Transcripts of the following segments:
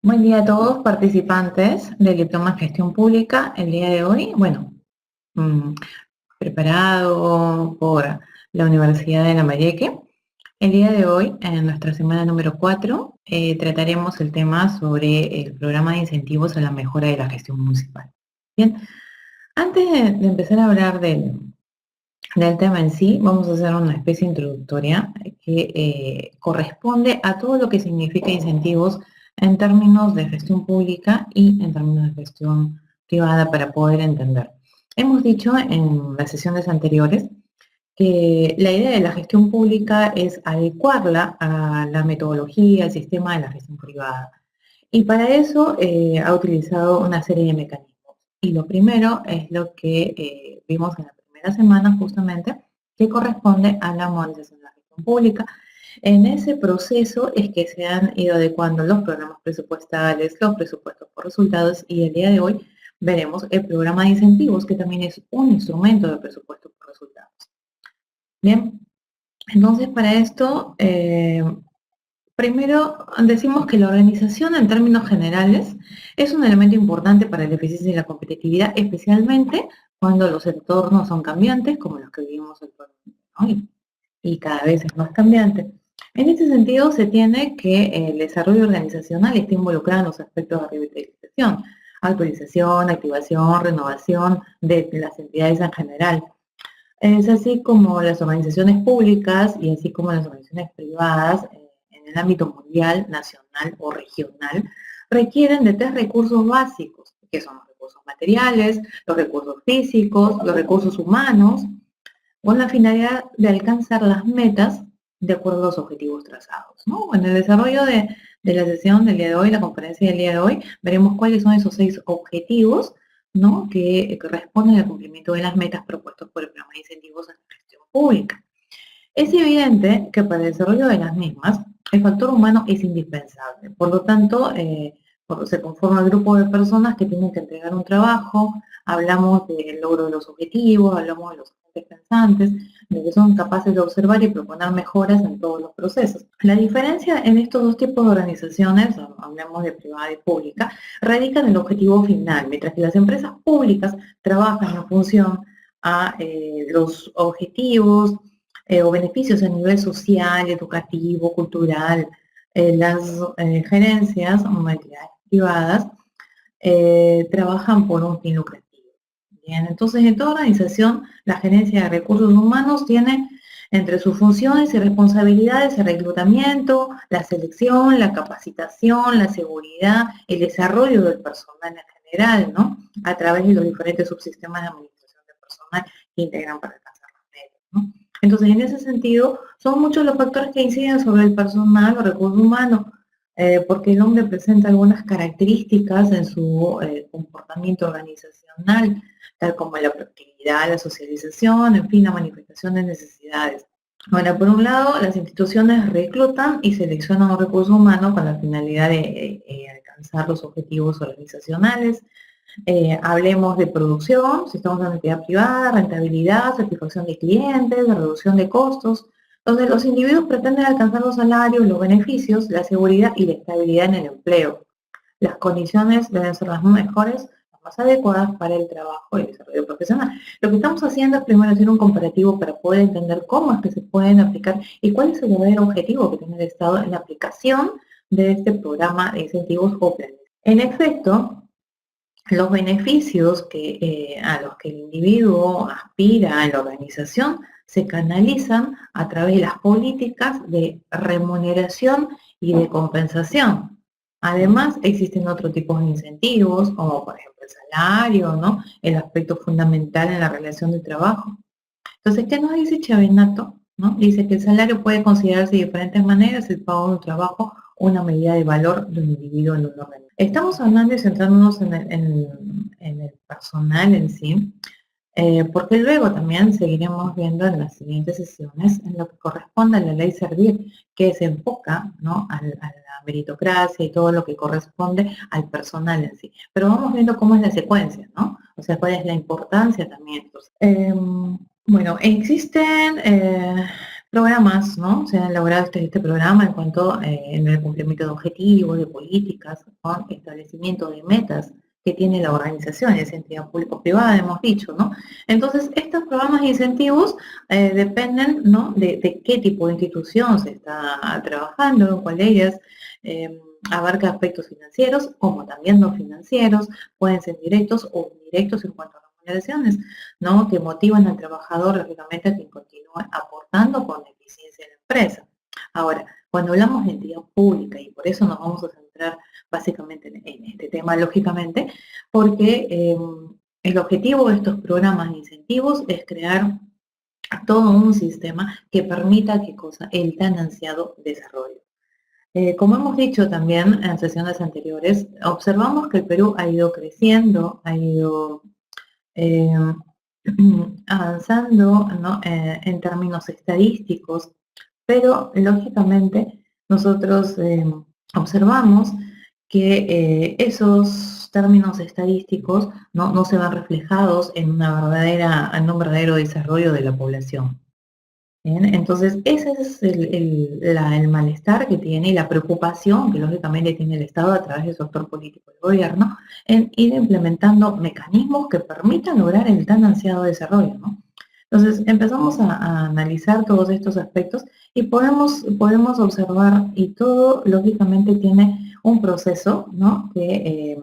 Buen día a todos participantes del diploma en gestión pública. El día de hoy, mm, preparado por la Universidad de Lambayeque. El día de hoy, en nuestra semana número 4, trataremos el tema sobre el programa de incentivos a la mejora de la gestión municipal. Bien, antes de empezar a hablar del tema en sí, vamos a hacer una especie introductoria que corresponde a todo lo que significa incentivos en términos de gestión pública y en términos de gestión privada para poder entender. Hemos dicho en las sesiones anteriores que la idea de la gestión pública es adecuarla a la metodología, al sistema de la gestión privada. Y para eso ha utilizado una serie de mecanismos. Y lo primero es lo que vimos en la primera semana justamente, que corresponde a la modernización de la gestión pública. En ese proceso es que se han ido adecuando los programas presupuestales, los presupuestos por resultados, y el día de hoy veremos el programa de incentivos, que también es un instrumento de presupuesto por resultados. Bien, entonces para esto, primero decimos que la organización en términos generales es un elemento importante para la eficiencia y la competitividad, especialmente cuando los entornos son cambiantes, como los que vivimos actualmente, ¿no? Y cada vez es más cambiante. En este sentido, se tiene que el desarrollo organizacional esté involucrado en los aspectos de revitalización, actualización, activación, renovación de las entidades en general. Es así como las organizaciones públicas y así como las organizaciones privadas en el ámbito mundial, nacional o regional requieren de tres recursos básicos, que son los recursos materiales, los recursos físicos, los recursos humanos, con la finalidad de alcanzar las metas de acuerdo a los objetivos trazados, ¿no? En el desarrollo de la sesión del día de hoy, la conferencia del día de hoy, veremos cuáles son esos 6 objetivos, ¿no?, que responden al cumplimiento de las metas propuestas por el programa de incentivos en la gestión pública. Es evidente que para el desarrollo de las mismas, el factor humano es indispensable. Por lo tanto, se conforma el grupo de personas que tienen que entregar un trabajo, hablamos del logro de los objetivos, hablamos de los agentes pensantes, de que son capaces de observar y proponer mejoras en todos los procesos. La diferencia en estos dos tipos de organizaciones, hablamos de privada y pública, radica en el objetivo final. Mientras que las empresas públicas trabajan en función a los objetivos, o beneficios a nivel social, educativo, cultural, las gerencias o entidades privadas trabajan por un fin lucrativo. Bien, entonces en toda organización la gerencia de recursos humanos tiene entre sus funciones y responsabilidades el reclutamiento, la selección, la capacitación, la seguridad, el desarrollo del personal en general, ¿no?, a través de los diferentes subsistemas de administración de personal que integran para alcanzar las metas, ¿no? Entonces, en ese sentido, son muchos los factores que inciden sobre el personal o recurso humano, porque el hombre presenta algunas características en su comportamiento organizacional, tal como la proactividad, la socialización, en fin, la manifestación de necesidades. Ahora, por un lado, las instituciones reclutan y seleccionan un recurso humano con la finalidad de alcanzar los objetivos organizacionales. Hablemos de producción, si estamos en una entidad privada, rentabilidad, satisfacción de clientes, la reducción de costos, donde los individuos pretenden alcanzar los salarios, los beneficios, la seguridad y la estabilidad en el empleo. Las condiciones deben ser las mejores, las más adecuadas para el trabajo y el desarrollo profesional. Lo que estamos haciendo es primero hacer un comparativo para poder entender cómo es que se pueden aplicar y cuál es el verdadero objetivo que tiene el Estado en la aplicación de este programa de incentivos o planes. En efecto, los beneficios a los que el individuo aspira en la organización se canalizan a través de las políticas de remuneración y de compensación. Además, existen otros tipos de incentivos, como por ejemplo el salario, ¿no?, el aspecto fundamental en la relación de trabajo. Entonces, ¿qué nos dice Chavenato?, ¿no? Dice que el salario puede considerarse de diferentes maneras, el pago de un trabajo, una medida de valor de un individuo en un orden. Estamos hablando y centrándonos en el personal en sí, porque luego también seguiremos viendo en las siguientes sesiones en lo que corresponde a la ley Servir, que se enfoca, ¿no?, a la meritocracia y todo lo que corresponde al personal en sí. Pero vamos viendo cómo es la secuencia, ¿no? O sea, cuál es la importancia también. Bueno, existen programas, ¿no? Se han elaborado este programa en cuanto en el cumplimiento de objetivos, de políticas, con establecimiento de metas que tiene la organización, es entidad público-privada, hemos dicho, ¿no? Entonces, estos programas de incentivos dependen, ¿no?, de qué tipo de institución se está trabajando, cuál de ellas abarca aspectos financieros, como también no financieros, pueden ser directos o indirectos en cuanto a remuneraciones, ¿no?, que motivan al trabajador, lógicamente, a que continúe aportando con eficiencia en la empresa. Ahora, cuando hablamos de entidad pública, y por eso nos vamos a centrar básicamente en este tema, lógicamente, porque el objetivo de estos programas de incentivos es crear todo un sistema que permita, ¿qué cosa?, el tan ansiado desarrollo. Como hemos dicho también en sesiones anteriores, observamos que el Perú ha ido creciendo, ha ido eh, avanzando, ¿no?, en términos estadísticos, pero lógicamente nosotros observamos que esos términos estadísticos no se van reflejados en en un verdadero desarrollo de la población. Bien, entonces ese es el malestar que tiene y la preocupación que lógicamente tiene el Estado a través de su actor político del gobierno en ir implementando mecanismos que permitan lograr el tan ansiado desarrollo, ¿no? Entonces empezamos a analizar todos estos aspectos y podemos observar, y todo lógicamente tiene un proceso, ¿no?, que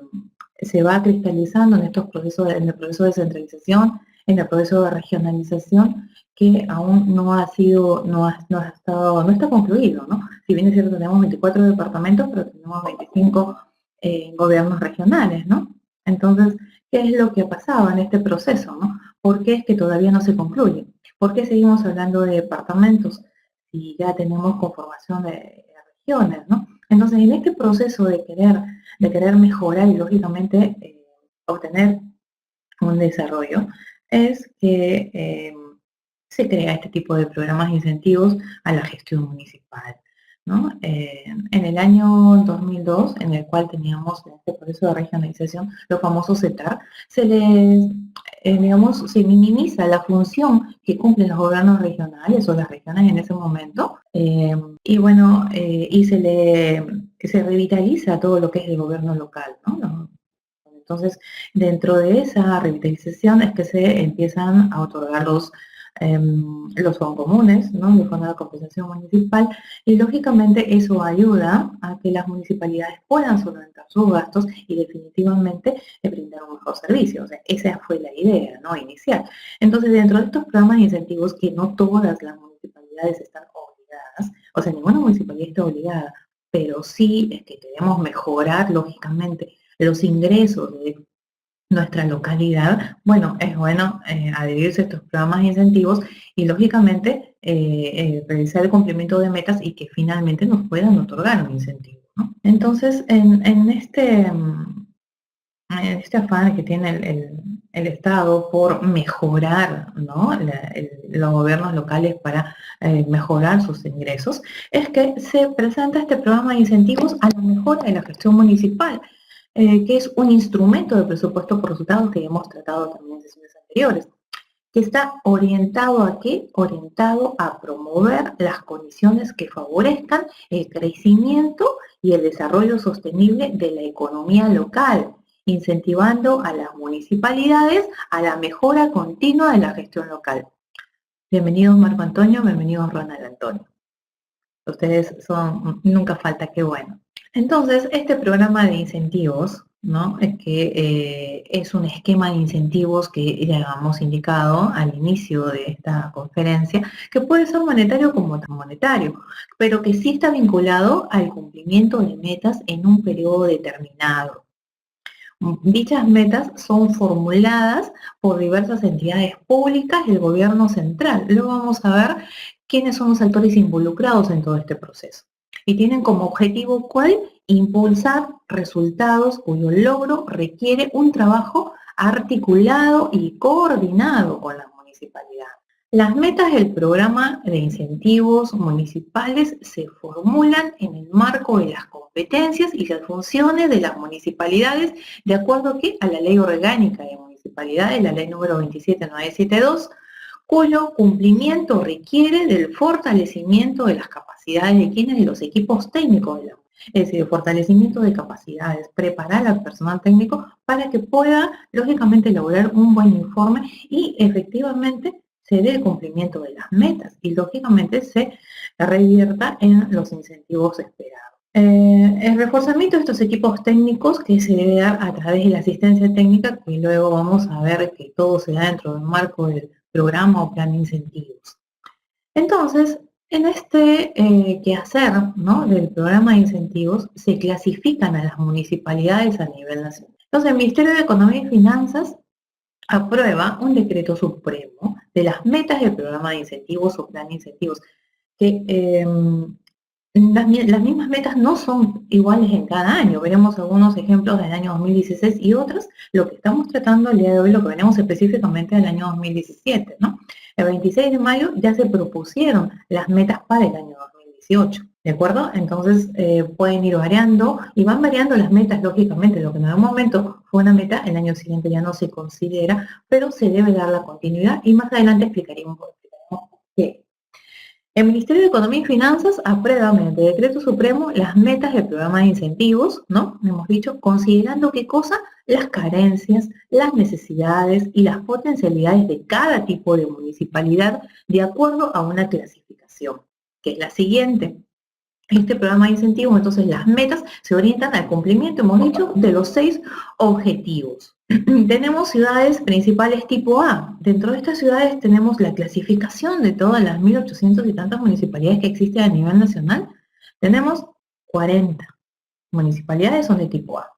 se va cristalizando en estos procesos, en el proceso de descentralización, en el proceso de regionalización, que aún no está concluido, ¿no? Si bien es cierto, tenemos 24 departamentos, pero tenemos 25 gobiernos regionales, ¿no? Entonces, ¿qué es lo que ha pasado en este proceso, no? ¿Por qué es que todavía no se concluye? ¿Por qué seguimos hablando de departamentos si ya tenemos conformación de regiones, ¿no? Entonces, en este proceso de querer mejorar y, lógicamente, obtener un desarrollo, es que se crea este tipo de programas de incentivos a la gestión municipal, ¿no? En el año 2002, en el cual teníamos en este proceso de regionalización los famosos CETAR, digamos, se minimiza la función que cumplen los gobiernos regionales o las regiones en ese momento, y bueno, se revitaliza todo lo que es el gobierno local, ¿no? Entonces, dentro de esa revitalización es que se empiezan a otorgar los fondos ¿no?, el Fondo de Compensación Municipal, y lógicamente eso ayuda a que las municipalidades puedan solventar sus gastos y definitivamente brindar un mejor servicio. O sea, esa fue la idea, ¿no?, inicial. Entonces, dentro de estos programas de incentivos, que no todas las municipalidades están obligadas, o sea, ninguna municipalidad está obligada, pero sí es que queremos mejorar, lógicamente, los ingresos de nuestra localidad, bueno, es bueno adherirse a estos programas de incentivos y, lógicamente, realizar el cumplimiento de metas y que finalmente nos puedan otorgar un incentivo, ¿no? Entonces, en este afán que tiene el Estado por mejorar, ¿no?, los gobiernos locales para mejorar sus ingresos, es que se presenta este programa de incentivos a la mejora de la gestión municipal, que es un instrumento de presupuesto por resultados que hemos tratado también en sesiones anteriores, que está orientado ¿a qué? Orientado a promover las condiciones que favorezcan el crecimiento y el desarrollo sostenible de la economía local, incentivando a las municipalidades a la mejora continua de la gestión local. Bienvenidos Marco Antonio, bienvenidos Ronald Antonio. Ustedes nunca falta, qué bueno. Entonces, este programa de incentivos, ¿no?, es que es un esquema de incentivos que ya hemos indicado al inicio de esta conferencia, que puede ser monetario como no monetario, pero que sí está vinculado al cumplimiento de metas en un periodo determinado. Dichas metas son formuladas por diversas entidades públicas y el gobierno central. Luego vamos a ver quiénes son los actores involucrados en todo este proceso. Y tienen como objetivo, ¿cuál? Impulsar resultados cuyo logro requiere un trabajo articulado y coordinado con las municipalidades. Las metas del programa de incentivos municipales se formulan en el marco de las competencias y las funciones de las municipalidades, de acuerdo a la Ley Orgánica de Municipalidades, la Ley número 27972, cuyo cumplimiento requiere del fortalecimiento de las capacidades de quienes, de los equipos técnicos de la, es decir, el fortalecimiento de capacidades, preparar al personal técnico para que pueda, lógicamente, elaborar un buen informe y efectivamente se dé el cumplimiento de las metas y, lógicamente, se revierta en los incentivos esperados. El reforzamiento de estos equipos técnicos que se debe dar a través de la asistencia técnica, que luego vamos a ver que todo se da dentro del marco del programa o plan de incentivos. Entonces, en este quehacer, ¿no?, del programa de incentivos se clasifican a las municipalidades a nivel nacional. Entonces, el Ministerio de Economía y Finanzas aprueba un decreto supremo de las metas del programa de incentivos o plan de incentivos, que las mismas metas no son iguales en cada año. Veremos algunos ejemplos del año 2016 y otros. Lo que estamos tratando el día de hoy, lo que veremos específicamente del año 2017, ¿no? El 26 de mayo ya se propusieron las metas para el año 2018, ¿de acuerdo? Entonces pueden ir variando y van variando las metas, lógicamente. Lo que en algún momento fue una meta, el año siguiente ya no se considera, pero se debe dar la continuidad y más adelante explicaremos por qué. El Ministerio de Economía y Finanzas aprueba mediante decreto supremo las metas del programa de incentivos, ¿no? Hemos dicho, considerando qué cosa, las carencias, las necesidades y las potencialidades de cada tipo de municipalidad de acuerdo a una clasificación, que es la siguiente. Este programa de incentivos, entonces las metas se orientan al cumplimiento, hemos dicho, de los 6 objetivos. Tenemos ciudades principales tipo A. Dentro de estas ciudades tenemos la clasificación de todas las 1.800 y tantas municipalidades que existen a nivel nacional. Tenemos 40 municipalidades son de tipo A.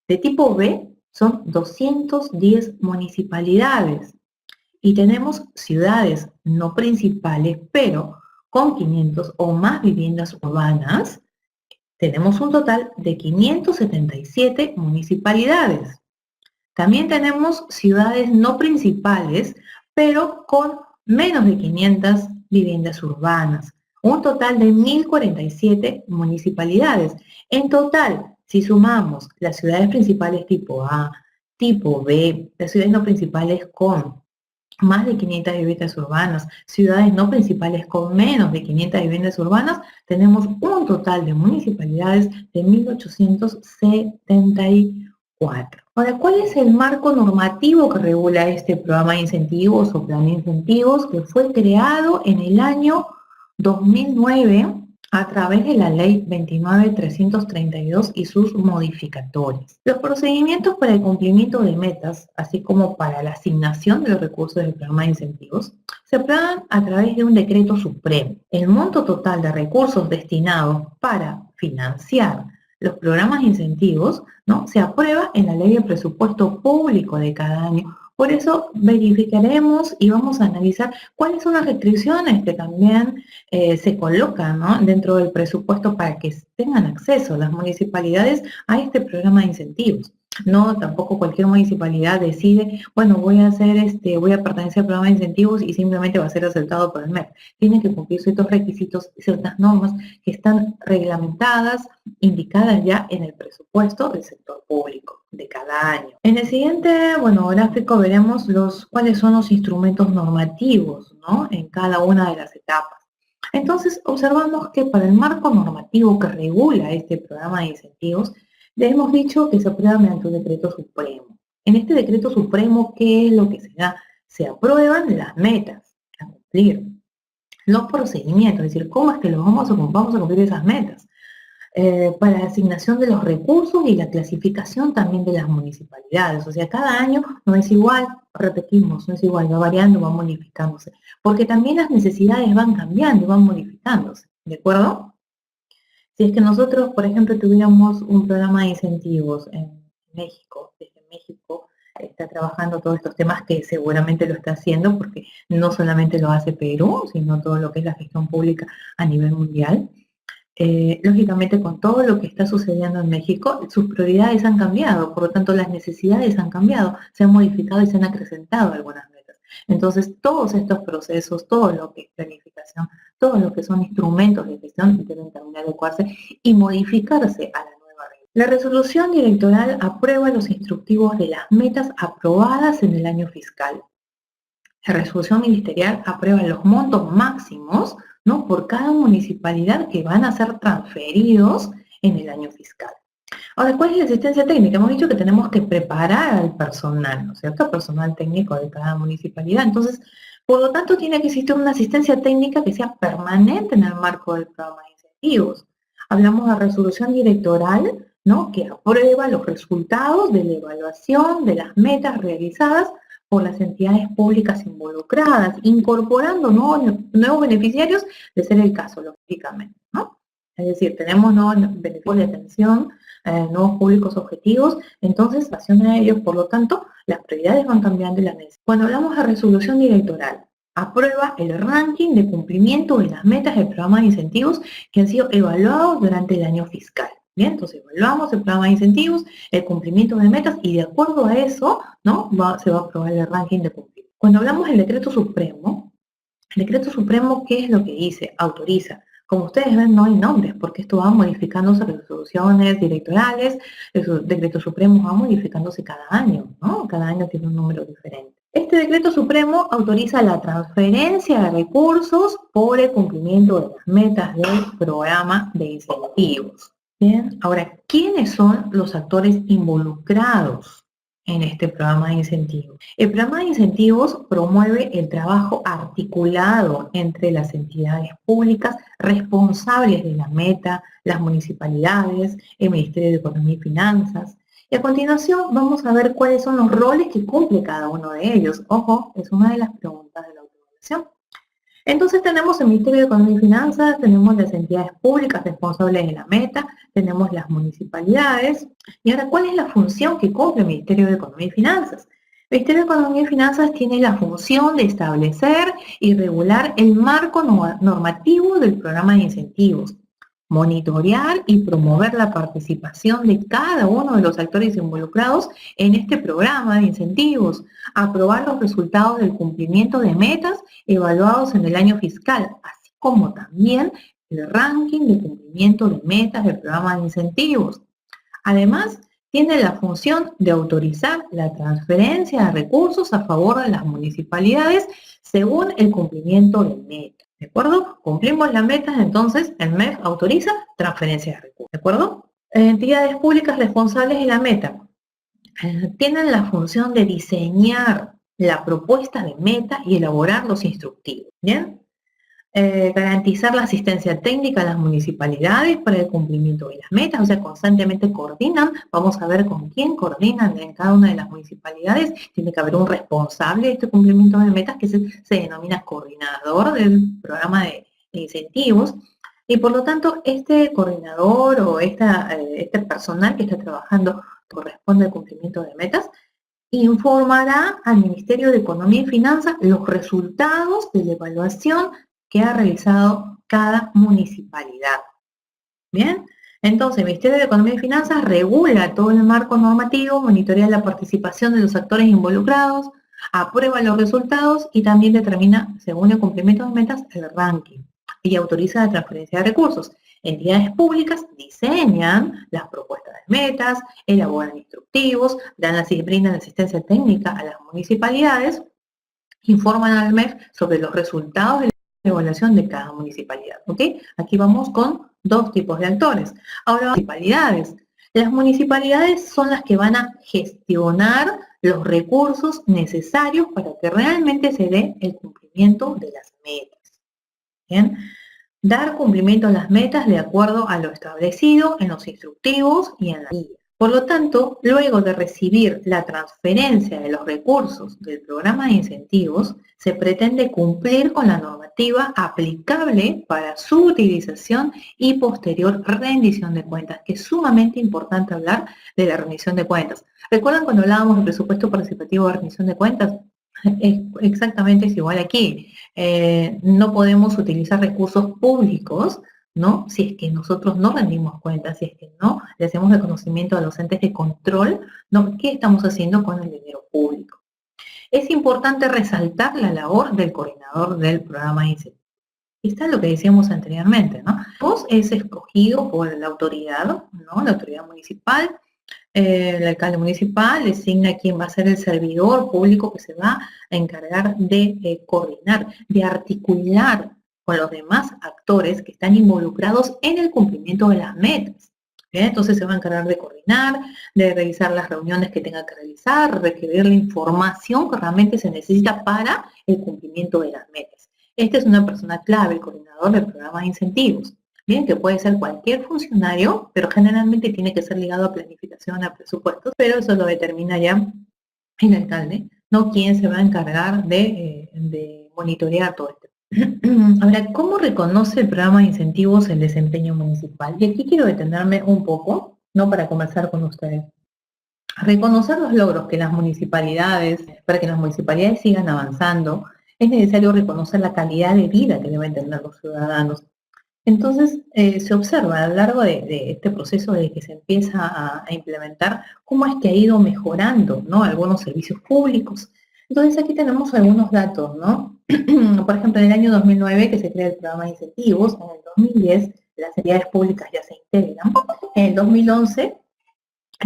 De tipo B son 210 municipalidades. Y tenemos ciudades no principales, pero con 500 o más viviendas urbanas, tenemos un total de 577 municipalidades. También tenemos ciudades no principales, pero con menos de 500 viviendas urbanas. Un total de 1.047 municipalidades. En total, si sumamos las ciudades principales tipo A, tipo B, las ciudades no principales con más de 500 viviendas urbanas, ciudades no principales con menos de 500 viviendas urbanas, tenemos un total de municipalidades de 1.874. Ahora, ¿cuál es el marco normativo que regula este programa de incentivos o plan de incentivos que fue creado en el año 2009 a través de la Ley 29.332 y sus modificatorios? Los procedimientos para el cumplimiento de metas, así como para la asignación de los recursos del programa de incentivos, se aprueban a través de un decreto supremo. El monto total de recursos destinados para financiar los programas de incentivos, ¿no?, se aprueba en la Ley de Presupuesto Público de cada año. Por eso verificaremos y vamos a analizar cuáles son las restricciones que también se colocan, ¿no?, dentro del presupuesto para que tengan acceso las municipalidades a este programa de incentivos. No, tampoco cualquier municipalidad decide, bueno, voy a pertenecer al programa de incentivos y simplemente va a ser aceptado por el MEP. Tienen que cumplir ciertos requisitos, ciertas normas que están reglamentadas, indicadas ya en el presupuesto del sector público de cada año. En el siguiente, gráfico veremos cuáles son los instrumentos normativos, ¿no?, en cada una de las etapas. Entonces, observamos que para el marco normativo que regula este programa de incentivos, le hemos dicho que se aprueba mediante un decreto supremo. En este decreto supremo, ¿qué es lo que se da? Se aprueban las metas a cumplir, los procedimientos, es decir, cómo es que vamos a cumplir esas metas, para la asignación de los recursos y la clasificación también de las municipalidades. O sea, cada año no es igual, repetimos, no es igual, va variando, va modificándose, porque también las necesidades van cambiando, van modificándose, ¿de acuerdo? Si es que nosotros, por ejemplo, tuviéramos un programa de incentivos en México, desde México está trabajando todos estos temas, que seguramente lo está haciendo porque no solamente lo hace Perú, sino todo lo que es la gestión pública a nivel mundial. Lógicamente, con todo lo que está sucediendo en México, sus prioridades han cambiado, por lo tanto las necesidades han cambiado, se han modificado y se han acrecentado algunas metas. Entonces, todos estos procesos, todo lo que es planificación, todo lo que son instrumentos de gestión deben también adecuarse y modificarse a la nueva ley. La resolución directoral aprueba los instructivos de las metas aprobadas en el año fiscal. La resolución ministerial aprueba los montos máximos, ¿no?, por cada municipalidad que van a ser transferidos en el año fiscal. Ahora, ¿cuál es la asistencia técnica? Hemos dicho que tenemos que preparar al personal, ¿no es cierto?, al personal técnico de cada municipalidad. Entonces, por lo tanto, tiene que existir una asistencia técnica que sea permanente en el marco del programa de incentivos. Hablamos de resolución directoral, ¿no?, que aprueba los resultados de la evaluación de las metas realizadas por las entidades públicas involucradas, incorporando nuevos beneficiarios, de ser el caso, lógicamente, ¿no? Es decir, tenemos nuevos beneficios de atención, nuevos públicos objetivos, entonces, en relación a ellos, por lo tanto, las prioridades van cambiando y las necesidades. Cuando hablamos de resolución directoral, aprueba el ranking de cumplimiento de las metas del programa de incentivos que han sido evaluados durante el año fiscal. Bien, entonces evaluamos el programa de incentivos, el cumplimiento de metas y de acuerdo a eso, ¿no?, se va a aprobar el ranking de cumplimiento. Cuando hablamos del decreto supremo, el decreto supremo, ¿qué es lo que dice? Autoriza. Como ustedes ven, no hay nombres, porque esto va modificándose resoluciones directorales, el decreto supremo va modificándose cada año, ¿no? Cada año tiene un número diferente. Este decreto supremo autoriza la transferencia de recursos por el cumplimiento de las metas del programa de incentivos. Bien, ahora, ¿quiénes son los actores involucrados en este programa de incentivos? El programa de incentivos promueve el trabajo articulado entre las entidades públicas responsables de la meta, las municipalidades, el Ministerio de Economía y Finanzas. Y a continuación vamos a ver cuáles son los roles que cumple cada uno de ellos. Ojo, es una de las preguntas de la autoevaluación. Entonces tenemos el Ministerio de Economía y Finanzas, tenemos las entidades públicas responsables de la meta, tenemos las municipalidades. Y ahora, ¿cuál es la función que cumple el Ministerio de Economía y Finanzas? El Ministerio de Economía y Finanzas tiene la función de establecer y regular el marco normativo del programa de incentivos, monitorear y promover la participación de cada uno de los actores involucrados en este programa de incentivos, aprobar los resultados del cumplimiento de metas evaluados en el año fiscal, así como también el ranking de cumplimiento de metas del programa de incentivos. Además, tiene la función de autorizar la transferencia de recursos a favor de las municipalidades según el cumplimiento de metas. ¿De acuerdo? Cumplimos las metas, entonces el MEF autoriza transferencia de recursos. ¿De acuerdo? Entidades públicas responsables de la meta tienen la función de diseñar la propuesta de meta y elaborar los instructivos. ¿Bien? Garantizar la asistencia técnica a las municipalidades para el cumplimiento de las metas, o sea, constantemente coordinan. Vamos a ver con quién coordinan en cada una de las municipalidades. Tiene que haber un responsable de este cumplimiento de metas que se denomina coordinador del programa de incentivos. Y por lo tanto, este coordinador o este personal que está trabajando corresponde al cumplimiento de metas, informará al Ministerio de Economía y Finanzas los resultados de la evaluación que ha realizado cada municipalidad. Bien, entonces el Ministerio de Economía y Finanzas regula todo el marco normativo, monitorea la participación de los actores involucrados, aprueba los resultados y también determina, según el cumplimiento de metas, el ranking y autoriza la transferencia de recursos. Entidades públicas diseñan las propuestas de metas, elaboran instructivos, brindan asistencia técnica a las municipalidades, informan al MEF sobre los resultados de la evaluación de cada municipalidad. ¿Ok? Aquí vamos con dos tipos de actores. Ahora, municipalidades. Las municipalidades son las que van a gestionar los recursos necesarios para que realmente se dé el cumplimiento de las metas. ¿Bien? Dar cumplimiento a las metas de acuerdo a lo establecido en los instructivos y en la guía. Por lo tanto, luego de recibir la transferencia de los recursos del programa de incentivos, se pretende cumplir con la normativa aplicable para su utilización y posterior rendición de cuentas, que es sumamente importante hablar de la rendición de cuentas. ¿Recuerdan cuando hablábamos del presupuesto participativo de rendición de cuentas? Exactamente es igual aquí. No podemos utilizar recursos públicos, ¿no?, si es que nosotros no rendimos cuentas, si es que no le hacemos reconocimiento a los entes de control, ¿no?, ¿qué estamos haciendo con el dinero público? Es importante resaltar la labor del coordinador del programa de incentivos. Está lo que decíamos anteriormente, ¿no? Vos es escogido por la autoridad, ¿no?, la autoridad municipal, El alcalde municipal designa quién va a ser el servidor público que se va a encargar de coordinar, de articular con los demás actores que están involucrados en el cumplimiento de las metas. ¿Bien? Entonces se va a encargar de coordinar, de realizar las reuniones que tenga que realizar, requerir la información que realmente se necesita para el cumplimiento de las metas. Esta es una persona clave, el coordinador del programa de incentivos. Bien, que puede ser cualquier funcionario, pero generalmente tiene que ser ligado a planificación, a presupuestos, pero eso lo determina ya el alcalde, no quien se va a encargar de monitorear todo esto. Ahora, ¿cómo reconoce el programa de incentivos el desempeño municipal? Y aquí quiero detenerme un poco, ¿no? Para conversar con ustedes. Reconocer los logros que las municipalidades, para que las municipalidades sigan avanzando, es necesario reconocer la calidad de vida que deben tener los ciudadanos. Entonces, se observa a lo largo de este proceso de que se empieza a implementar cómo es que ha ido mejorando, ¿no? Algunos servicios públicos. Entonces, aquí tenemos algunos datos, ¿no? Por ejemplo, en el año 2009 que se crea el programa de incentivos, en el 2010 las entidades públicas ya se integran, en el 2011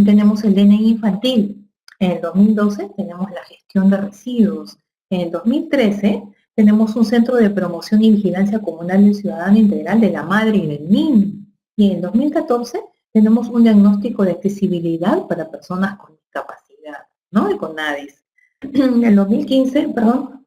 tenemos el DNI infantil, en el 2012 tenemos la gestión de residuos, en el 2013 tenemos un centro de promoción y vigilancia comunal del ciudadano integral de la madre y del niño, y en el 2014 tenemos un diagnóstico de accesibilidad para personas con discapacidad, ¿no? Y con NADIS. En el 2015, perdón,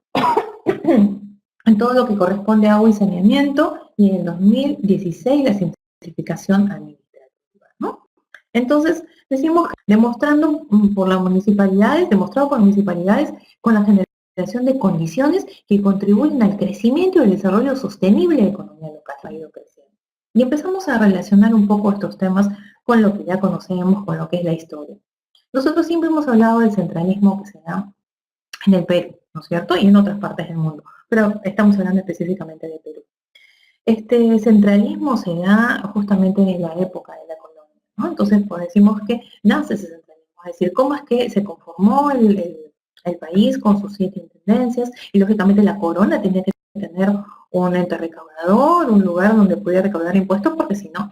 en todo lo que corresponde a agua y saneamiento, y en el 2016 la simplificación administrativa, ¿no? Entonces, decimos, demostrando por las municipalidades, demostrado por las municipalidades con la generación de condiciones que contribuyen al crecimiento y el desarrollo sostenible de la economía local, ha ido creciendo. Y empezamos a relacionar un poco estos temas con lo que ya conocemos, con lo que es la historia. Nosotros siempre hemos hablado del centralismo que se da en el Perú, ¿no es cierto? Y en otras partes del mundo, pero estamos hablando específicamente de Perú. Este centralismo se da justamente en la época de la colonia, ¿no? Entonces, pues decimos que nace ese centralismo, es decir, cómo es que se conformó el país con sus 7 intendencias, y lógicamente la corona tenía que tener un ente recaudador, un lugar donde pudiera recaudar impuestos, porque si no,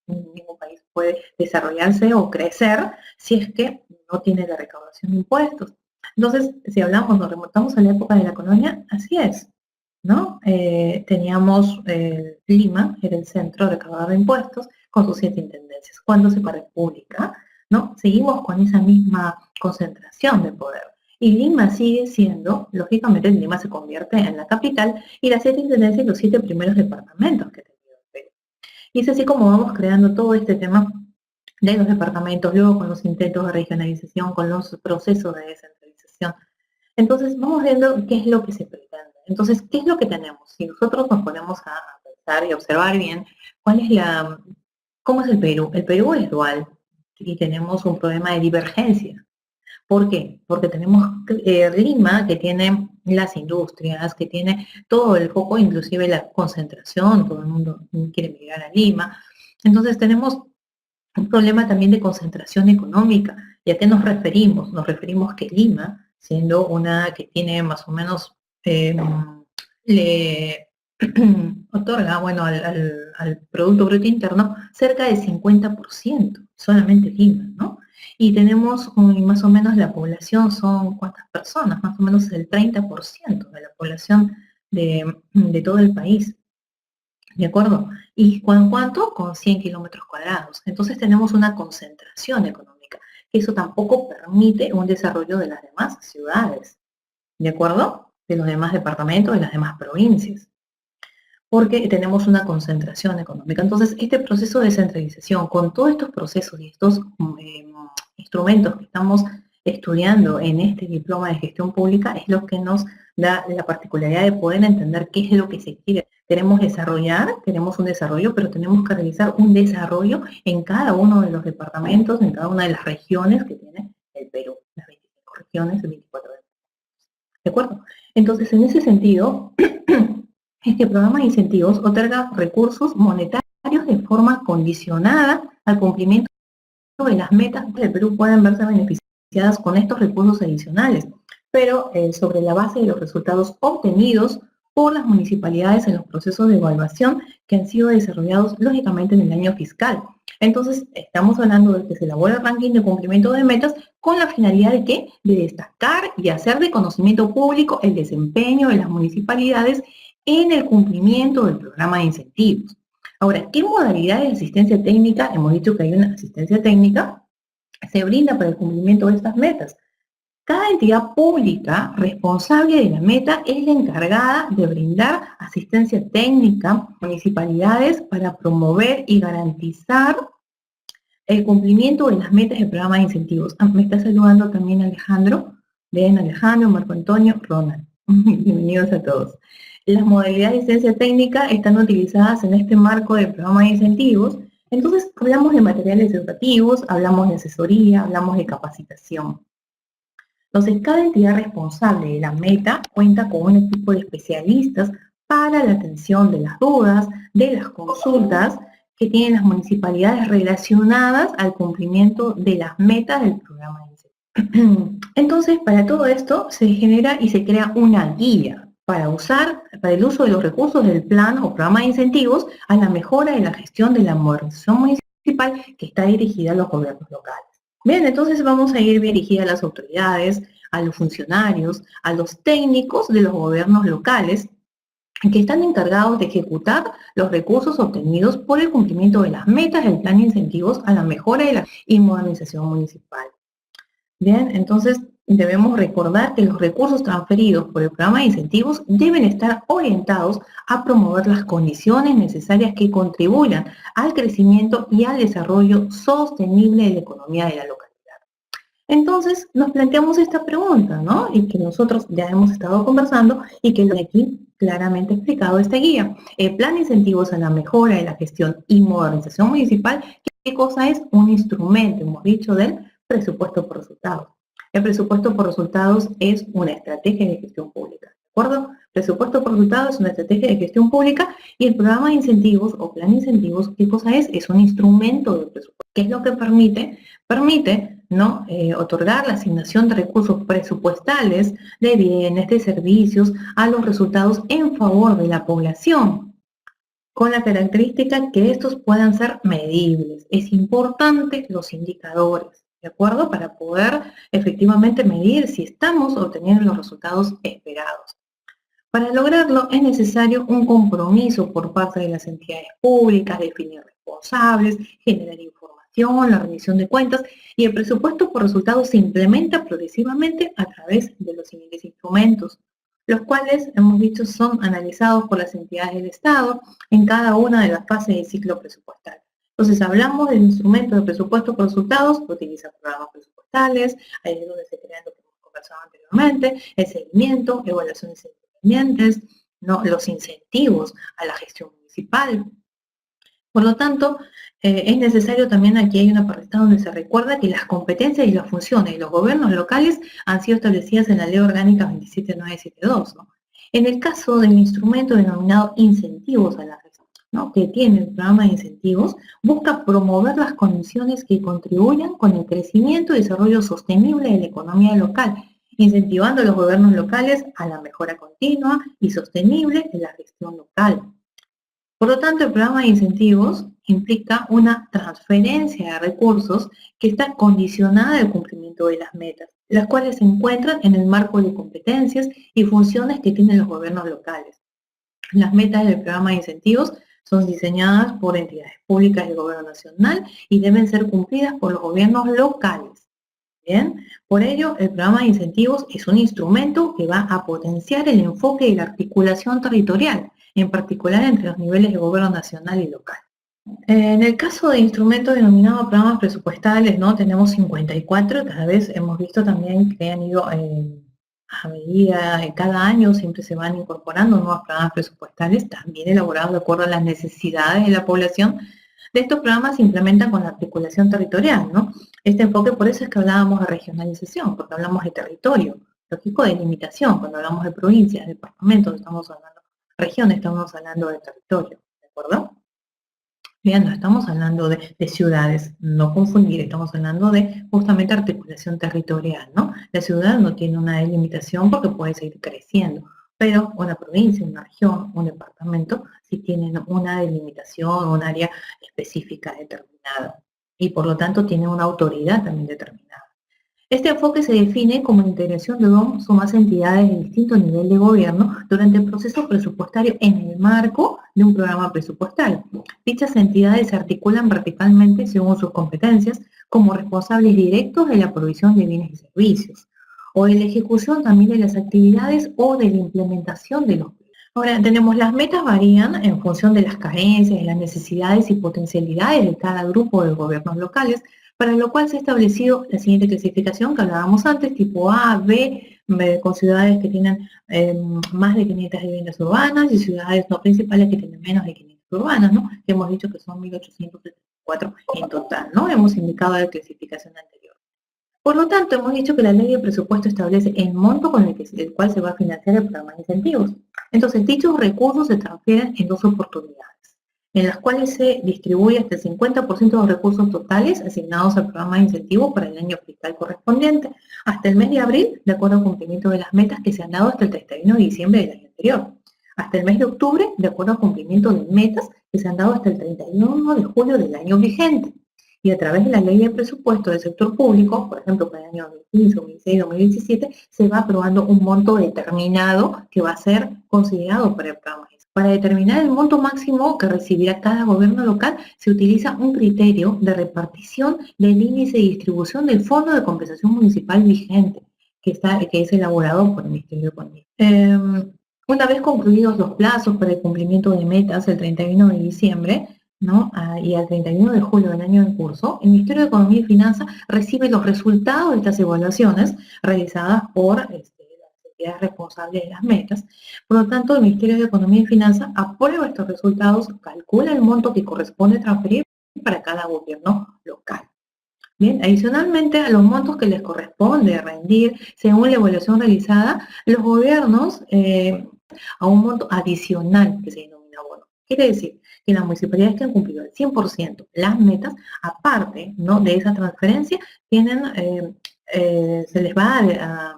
ningún país puede desarrollarse o crecer si es que no tiene la recaudación de impuestos. Entonces, si hablamos, nos remontamos a la época de la colonia, así es, ¿no? Teníamos Lima, era el centro recaudador de impuestos, con sus 7 intendencias. Cuando se fue república, ¿no? Seguimos con esa misma concentración de poder. Y Lima sigue siendo, lógicamente Lima se convierte en la capital, y las 7 intendencias y los 7 primeros departamentos que tenía el Perú. Y es así como vamos creando todo este tema de los departamentos, luego con los intentos de regionalización, con los procesos de descentralización. Entonces, vamos viendo qué es lo que se pretende. Entonces, ¿qué es lo que tenemos? Si nosotros nos ponemos a pensar y observar bien, ¿cómo es el Perú? El Perú es dual y tenemos un problema de divergencia. ¿Por qué? Porque tenemos Lima, que tiene las industrias, que tiene todo el foco, inclusive la concentración, todo el mundo quiere migrar a Lima. Entonces tenemos un problema también de concentración económica. ¿Y a qué nos referimos? Nos referimos que Lima, siendo una que tiene más o menos, le otorga, bueno, al Producto Bruto Interno cerca del 50%, solamente Lima, ¿no? Y tenemos más o menos la población son, ¿cuántas personas? Más o menos el 30% de la población de todo el país. ¿De acuerdo? ¿Y con cuánto? Con 100 kilómetros cuadrados. Entonces tenemos una concentración económica. Eso tampoco permite un desarrollo de las demás ciudades. ¿De acuerdo? De los demás departamentos, de las demás provincias. Porque tenemos una concentración económica. Entonces, este proceso de descentralización, con todos estos procesos y estos instrumentos que estamos estudiando en este diploma de gestión pública, es lo que nos da la particularidad de poder entender qué es lo que se quiere. Queremos desarrollar, queremos un desarrollo, pero tenemos que realizar un desarrollo en cada uno de los departamentos, en cada una de las regiones que tiene el Perú, las 25 regiones, 24 departamentos. ¿De acuerdo? Entonces, en ese sentido, este programa de incentivos otorga recursos monetarios de forma condicionada al cumplimiento de las metas del Perú pueden verse beneficiadas con estos recursos adicionales, pero sobre la base de los resultados obtenidos por las municipalidades en los procesos de evaluación que han sido desarrollados lógicamente en el año fiscal. Entonces, estamos hablando de que se elabora el ranking de cumplimiento de metas con la finalidad de ¿qué? De destacar y hacer de conocimiento público el desempeño de las municipalidades en el cumplimiento del programa de incentivos. Ahora, ¿qué modalidad de asistencia técnica? Hemos dicho que hay una asistencia técnica, se brinda para el cumplimiento de estas metas. Cada entidad pública responsable de la meta es la encargada de brindar asistencia técnica a municipalidades para promover y garantizar el cumplimiento de las metas del programa de incentivos. Me está saludando también Alejandro. Ven, Alejandro, Marco Antonio, Ronald. Bienvenidos a todos. Las modalidades de asistencia técnica están utilizadas en este marco del programa de incentivos. Entonces, hablamos de materiales educativos, hablamos de asesoría, hablamos de capacitación. Entonces, cada entidad responsable de la meta cuenta con un equipo de especialistas para la atención de las dudas, de las consultas que tienen las municipalidades relacionadas al cumplimiento de las metas del programa de incentivos. Entonces, para todo esto se genera y se crea una guía para el uso de los recursos del plan o programa de incentivos a la mejora de la gestión de la modernización municipal que está dirigida a los gobiernos locales. Bien, entonces vamos a ir dirigida a las autoridades, a los funcionarios, a los técnicos de los gobiernos locales que están encargados de ejecutar los recursos obtenidos por el cumplimiento de las metas del plan de incentivos a la mejora de la y modernización municipal. Bien, entonces debemos recordar que los recursos transferidos por el programa de incentivos deben estar orientados a promover las condiciones necesarias que contribuyan al crecimiento y al desarrollo sostenible de la economía de la localidad. Entonces nos planteamos esta pregunta, ¿no? Y que nosotros ya hemos estado conversando y que lo he aquí claramente explicado esta guía. El plan de incentivos a la mejora de la gestión y modernización municipal, ¿qué cosa es? Un instrumento, hemos dicho, del presupuesto por resultados. El presupuesto por resultados es una estrategia de gestión pública, ¿de acuerdo? Presupuesto por resultados es una estrategia de gestión pública y el programa de incentivos o plan de incentivos, ¿qué cosa es? Es un instrumento de presupuesto. ¿Qué es lo que permite? Permite, ¿no? Otorgar la asignación de recursos presupuestales, de bienes, de servicios, a los resultados en favor de la población, con la característica que estos puedan ser medibles. Es importante los indicadores, ¿de acuerdo? Para poder efectivamente medir si estamos obteniendo los resultados esperados. Para lograrlo es necesario un compromiso por parte de las entidades públicas, definir responsables, generar información, la rendición de cuentas, y el presupuesto por resultados se implementa progresivamente a través de los siguientes instrumentos, los cuales, hemos dicho, son analizados por las entidades del Estado en cada una de las fases del ciclo presupuestal. Entonces, hablamos del instrumento de presupuesto por resultados, que utiliza programas presupuestales, ahí es donde se crean lo que hemos conversado anteriormente, el seguimiento, evaluaciones independientes, ¿no? Los incentivos a la gestión municipal. Por lo tanto, es necesario también, aquí hay un apartado donde se recuerda que las competencias y las funciones de los gobiernos locales han sido establecidas en la Ley Orgánica 27972, ¿no? En el caso del instrumento denominado incentivos a la gestión, ¿no? Que tiene el programa de incentivos, busca promover las condiciones que contribuyan con el crecimiento y desarrollo sostenible de la economía local, incentivando a los gobiernos locales a la mejora continua y sostenible de la gestión local. Por lo tanto, el programa de incentivos implica una transferencia de recursos que está condicionada al cumplimiento de las metas, las cuales se encuentran en el marco de competencias y funciones que tienen los gobiernos locales. Las metas del programa de incentivos son diseñadas por entidades públicas del gobierno nacional y deben ser cumplidas por los gobiernos locales. Bien, por ello, el programa de incentivos es un instrumento que va a potenciar el enfoque y la articulación territorial, en particular entre los niveles de gobierno nacional y local. En el caso de instrumentos denominados programas presupuestales, ¿no? Tenemos 54, cada vez hemos visto también que han ido a medida de cada año, siempre se van incorporando nuevos programas presupuestales, también elaborados de acuerdo a las necesidades de la población. De estos programas se implementan con la articulación territorial, ¿no? Este enfoque, por eso es que hablábamos de regionalización, porque hablamos de territorio, lógico de limitación, cuando hablamos de provincias, departamentos, estamos hablando de regiones, estamos hablando de territorio, ¿de acuerdo? Bien, no estamos hablando de ciudades, no confundir, estamos hablando de justamente articulación territorial, ¿no? La ciudad no tiene una delimitación porque puede seguir creciendo. pero una provincia, una región, un departamento, sí tienen una delimitación, un área específica determinada, y por lo tanto tienen una autoridad también determinada. Este enfoque se define como la integración de dos o más entidades de distinto nivel de gobierno durante el proceso presupuestario en el marco de un programa presupuestario. Dichas entidades se articulan verticalmente según sus competencias como responsables directos de la provisión de bienes y servicios, o de la ejecución también de las actividades o de la implementación de los. Ahora, tenemos las metas varían en función de las carencias, de las necesidades y potencialidades de cada grupo de gobiernos locales, para lo cual se ha establecido la siguiente clasificación que hablábamos antes, tipo A, B, con ciudades que tienen más de 500 viviendas urbanas y ciudades no principales que tienen menos de 500 urbanas, ¿no? Que hemos dicho que son 1874 en total, ¿no? Hemos indicado la clasificación anterior. Por lo tanto, hemos dicho que la ley de presupuesto establece el monto con el cual se va a financiar el programa de incentivos. Entonces, dichos recursos se transfieren en dos oportunidades, en las cuales se distribuye hasta el 50% de los recursos totales asignados al programa de incentivos para el año fiscal correspondiente, hasta el mes de abril, de acuerdo al cumplimiento de las metas que se han dado hasta el 31 de diciembre del año anterior, hasta el mes de octubre, de acuerdo al cumplimiento de metas que se han dado hasta el 31 de julio del año vigente. Y a través de la ley de presupuesto del sector público, por ejemplo, para el año 2015, 2016, 2017, se va aprobando un monto determinado que va a ser considerado para el programa. Para determinar el monto máximo que recibirá cada gobierno local, se utiliza un criterio de repartición del índice de distribución del Fondo de Compensación Municipal vigente, que es elaborado por el Ministerio de Economía. Una vez concluidos los plazos para el cumplimiento de metas el 31 de diciembre, ¿no? Y al 31 de julio del año en curso, el Ministerio de Economía y Finanzas recibe los resultados de estas evaluaciones realizadas por las entidades responsables de las metas. Por lo tanto, el Ministerio de Economía y Finanzas aprueba estos resultados, calcula el monto que corresponde transferir para cada gobierno local. Bien, adicionalmente a los montos que les corresponde rendir según la evaluación realizada, los gobiernos a un monto adicional que se denomina bono. Quiere decir que las municipalidades que han cumplido al 100% las metas, aparte, ¿no?, de esa transferencia, tienen, se les va a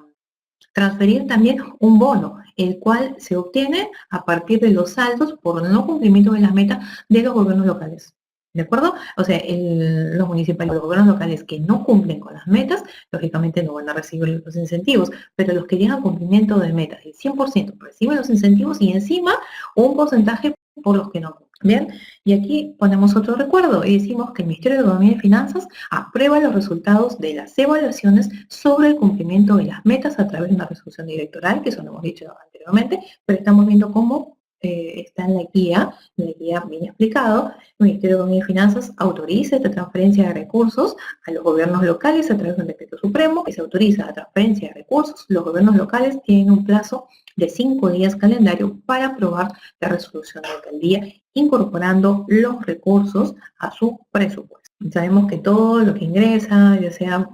transferir también un bono, el cual se obtiene a partir de los saldos por no cumplimiento de las metas de los gobiernos locales. ¿De acuerdo? O sea, los municipales, los gobiernos locales que no cumplen con las metas, lógicamente no van a recibir los incentivos, pero los que llegan a cumplimiento de metas del 100% reciben los incentivos y encima un porcentaje por los que no cumplen. Bien, y aquí ponemos otro recuerdo y decimos que el Ministerio de Economía y Finanzas aprueba los resultados de las evaluaciones sobre el cumplimiento de las metas a través de una resolución directoral, que eso lo hemos dicho anteriormente, pero estamos viendo cómo está en la guía bien explicado. El Ministerio de Economía y Finanzas autoriza esta transferencia de recursos a los gobiernos locales a través de un decreto supremo, que se autoriza la transferencia de recursos. Los gobiernos locales tienen un plazo de 5 días calendario para aprobar la resolución de alcaldía, incorporando los recursos a su presupuesto. Sabemos que todo lo que ingresa, ya sea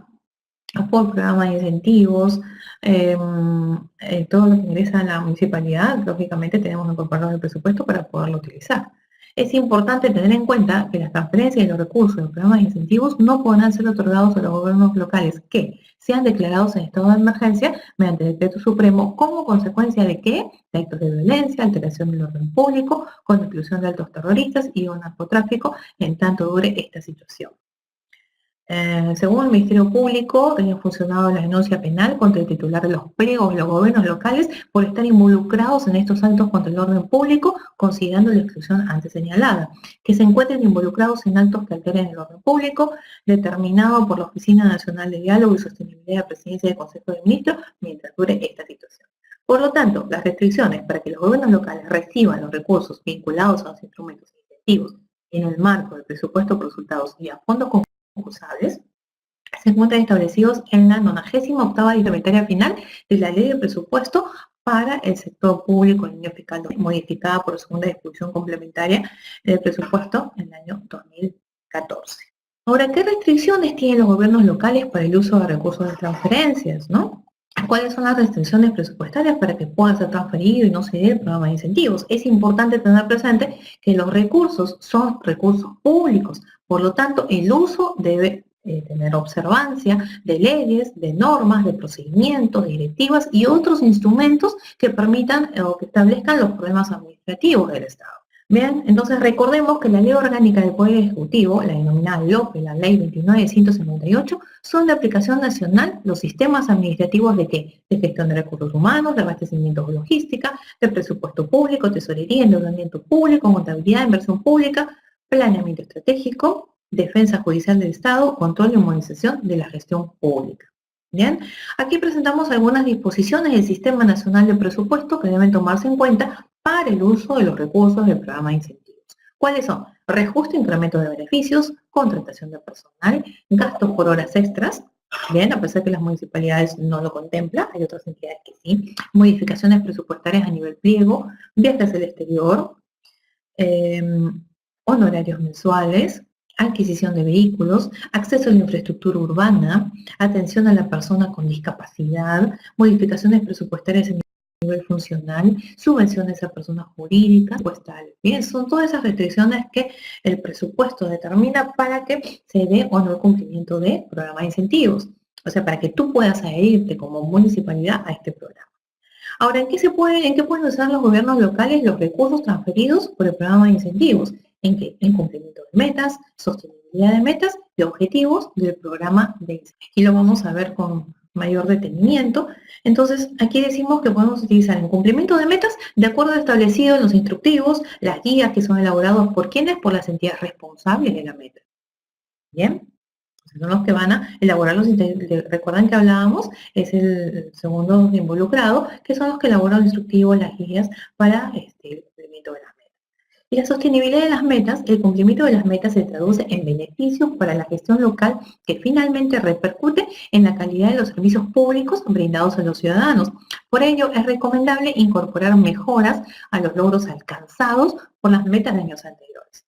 por programas de incentivos, todo lo que ingresa a la municipalidad, lógicamente tenemos que incorporarlo al presupuesto para poderlo utilizar. Es importante tener en cuenta que las transferencias de los recursos de los programas de incentivos no podrán ser otorgados a los gobiernos locales que sean declarados en estado de emergencia mediante el decreto supremo como consecuencia de que de actos de violencia, alteración del orden público, con inclusión de altos terroristas y o narcotráfico, en tanto dure esta situación. Según el Ministerio Público, ha funcionado la denuncia penal contra el titular de los pliegos de los gobiernos locales por estar involucrados en estos actos contra el orden público, considerando la exclusión antes señalada, que se encuentren involucrados en actos que alteren el orden público, determinado por la Oficina Nacional de Diálogo y Sostenibilidad de la Presidencia del Consejo de Ministros, mientras dure esta situación. Por lo tanto, las restricciones para que los gobiernos locales reciban los recursos vinculados a los instrumentos incentivos en el marco del presupuesto por resultados y a fondos concursables se encuentran establecidos en la 98ª reglamentaria final de la Ley de Presupuesto para el sector público en el año fiscal, modificada por la segunda disposición complementaria del presupuesto en el año 2014. Ahora, ¿qué restricciones tienen los gobiernos locales para el uso de recursos de transferencias, no? ¿Cuáles son las restricciones presupuestarias para que pueda ser transferido y no se dé el programa de incentivos? Es importante tener presente que los recursos son recursos públicos, por lo tanto el uso debe tener observancia de leyes, de normas, de procedimientos, de directivas y otros instrumentos que permitan o que establezcan los problemas administrativos del Estado. Bien, entonces recordemos que la Ley Orgánica del Poder Ejecutivo, la denominada LOPE, la Ley 29.158, son de aplicación nacional los sistemas administrativos de ¿qué? De gestión de recursos humanos, de abastecimiento o logística, de presupuesto público, tesorería, endeudamiento público, contabilidad, inversión pública, planeamiento estratégico, defensa judicial del Estado, control y homologación de la gestión pública. Bien, aquí presentamos algunas disposiciones del Sistema Nacional de Presupuesto que deben tomarse en cuenta para el uso de los recursos del programa de incentivos. ¿Cuáles son? Reajuste, incremento de beneficios, contratación de personal, gastos por horas extras, bien, a pesar que las municipalidades no lo contemplan, hay otras entidades que sí, modificaciones presupuestarias a nivel pliego, viajes al exterior, honorarios mensuales, adquisición de vehículos, acceso a la infraestructura urbana, atención a la persona con discapacidad, modificaciones presupuestarias en nivel funcional, subvenciones a personas jurídicas, postales. Bien, son todas esas restricciones que el presupuesto determina para que se dé o no el cumplimiento de programa de incentivos. O sea, para que tú puedas adherirte como municipalidad a este programa. Ahora, ¿en qué pueden usar los gobiernos locales los recursos transferidos por el programa de incentivos? ¿En qué? En cumplimiento de metas, sostenibilidad de metas y objetivos del programa de incentivos. Y lo vamos a ver con mayor detenimiento. Entonces, aquí decimos que podemos utilizar el cumplimiento de metas de acuerdo a lo establecido en los instructivos, las guías que son elaborados por quienes, por las entidades responsables de la meta. ¿Bien? Son los que van a elaborar los instructivos. Recuerdan que hablábamos, es el segundo involucrado, que son los que elaboran los instructivos, las guías para el cumplimiento de las metas. Y la sostenibilidad de las metas, el cumplimiento de las metas se traduce en beneficios para la gestión local que finalmente repercute en la calidad de los servicios públicos brindados a los ciudadanos. Por ello, es recomendable incorporar mejoras a los logros alcanzados por las metas de años anteriores.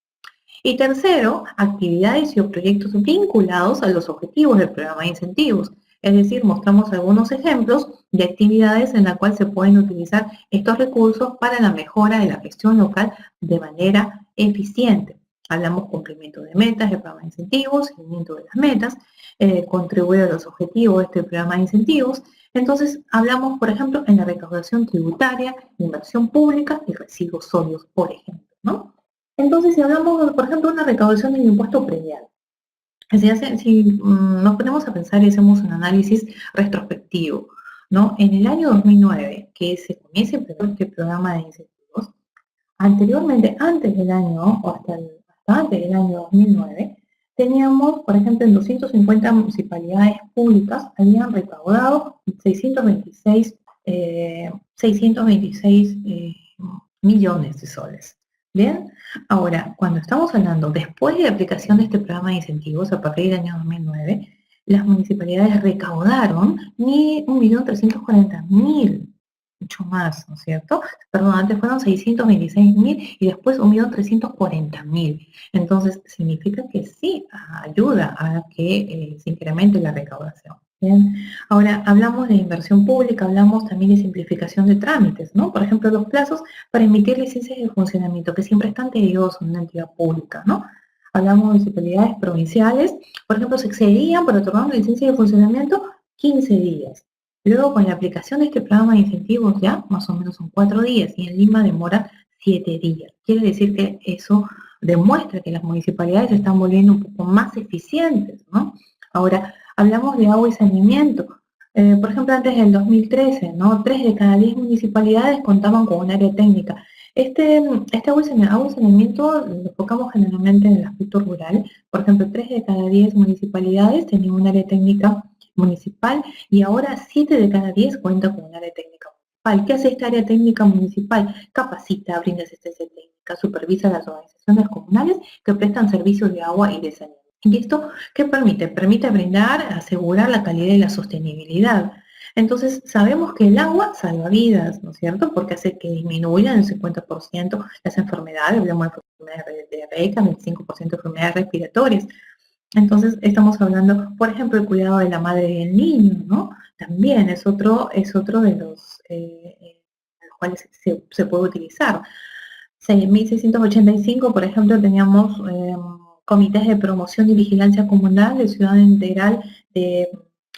Y tercero, actividades y proyectos vinculados a los objetivos del programa de incentivos. Es decir, mostramos algunos ejemplos de actividades en las cuales se pueden utilizar estos recursos para la mejora de la gestión local de manera eficiente. Hablamos cumplimiento de metas, del programa de incentivos, seguimiento de las metas, contribuir a los objetivos de este programa de incentivos. Entonces, hablamos, por ejemplo, en la recaudación tributaria, inversión pública y residuos sólidos, por ejemplo, ¿no? Entonces, si hablamos, por ejemplo, de una recaudación del impuesto predial, si nos ponemos a pensar y hacemos un análisis retrospectivo, ¿no? En el año 2009, que se comienza este programa de incentivos, anteriormente, antes del año, o hasta antes del año 2009, teníamos, por ejemplo, en 250 municipalidades públicas, habían recaudado 626 millones de soles. Bien, ahora, cuando estamos hablando después de la aplicación de este programa de incentivos a partir del año 2009, las municipalidades recaudaron 1.340.000, mucho más, ¿no es cierto? Perdón, antes fueron 626.000 y después 1.340.000. Entonces, significa que sí ayuda a que se incremente la recaudación. Bien. Ahora, hablamos de inversión pública, hablamos también de simplificación de trámites, ¿no? Por ejemplo, los plazos para emitir licencias de funcionamiento, que siempre están tediosos en una entidad pública, ¿no? Hablamos de municipalidades provinciales, por ejemplo, se excedían para otorgar una licencia de funcionamiento 15 días. Luego, con la aplicación de este programa de incentivos ya, más o menos son 4 días, y en Lima demora 7 días. Quiere decir que eso demuestra que las municipalidades se están volviendo un poco más eficientes, ¿no? Ahora, hablamos de agua y saneamiento. Por ejemplo, antes del 2013, ¿no? 3 de cada 10 municipalidades contaban con un área técnica. Este agua y saneamiento lo enfocamos generalmente en el aspecto rural. Por ejemplo, 3 de cada 10 municipalidades tenían un área técnica municipal y ahora 7 de cada 10 cuentan con un área técnica municipal. ¿Qué hace esta área técnica municipal? Capacita, brinda asistencia técnica, supervisa las organizaciones comunales que prestan servicios de agua y de saneamiento. ¿Y esto qué permite? Permite brindar, asegurar la calidad y la sostenibilidad. Entonces, sabemos que el agua salva vidas, ¿no es cierto? Porque hace que disminuyan el 50% las enfermedades, hablamos de enfermedades diarreicas, 25% de enfermedades respiratorias. Entonces, estamos hablando, por ejemplo, el cuidado de la madre y el niño, ¿no? También es otro de los cuales se puede utilizar. 6.685, por ejemplo, teníamos comités de promoción y vigilancia comunal de ciudad integral de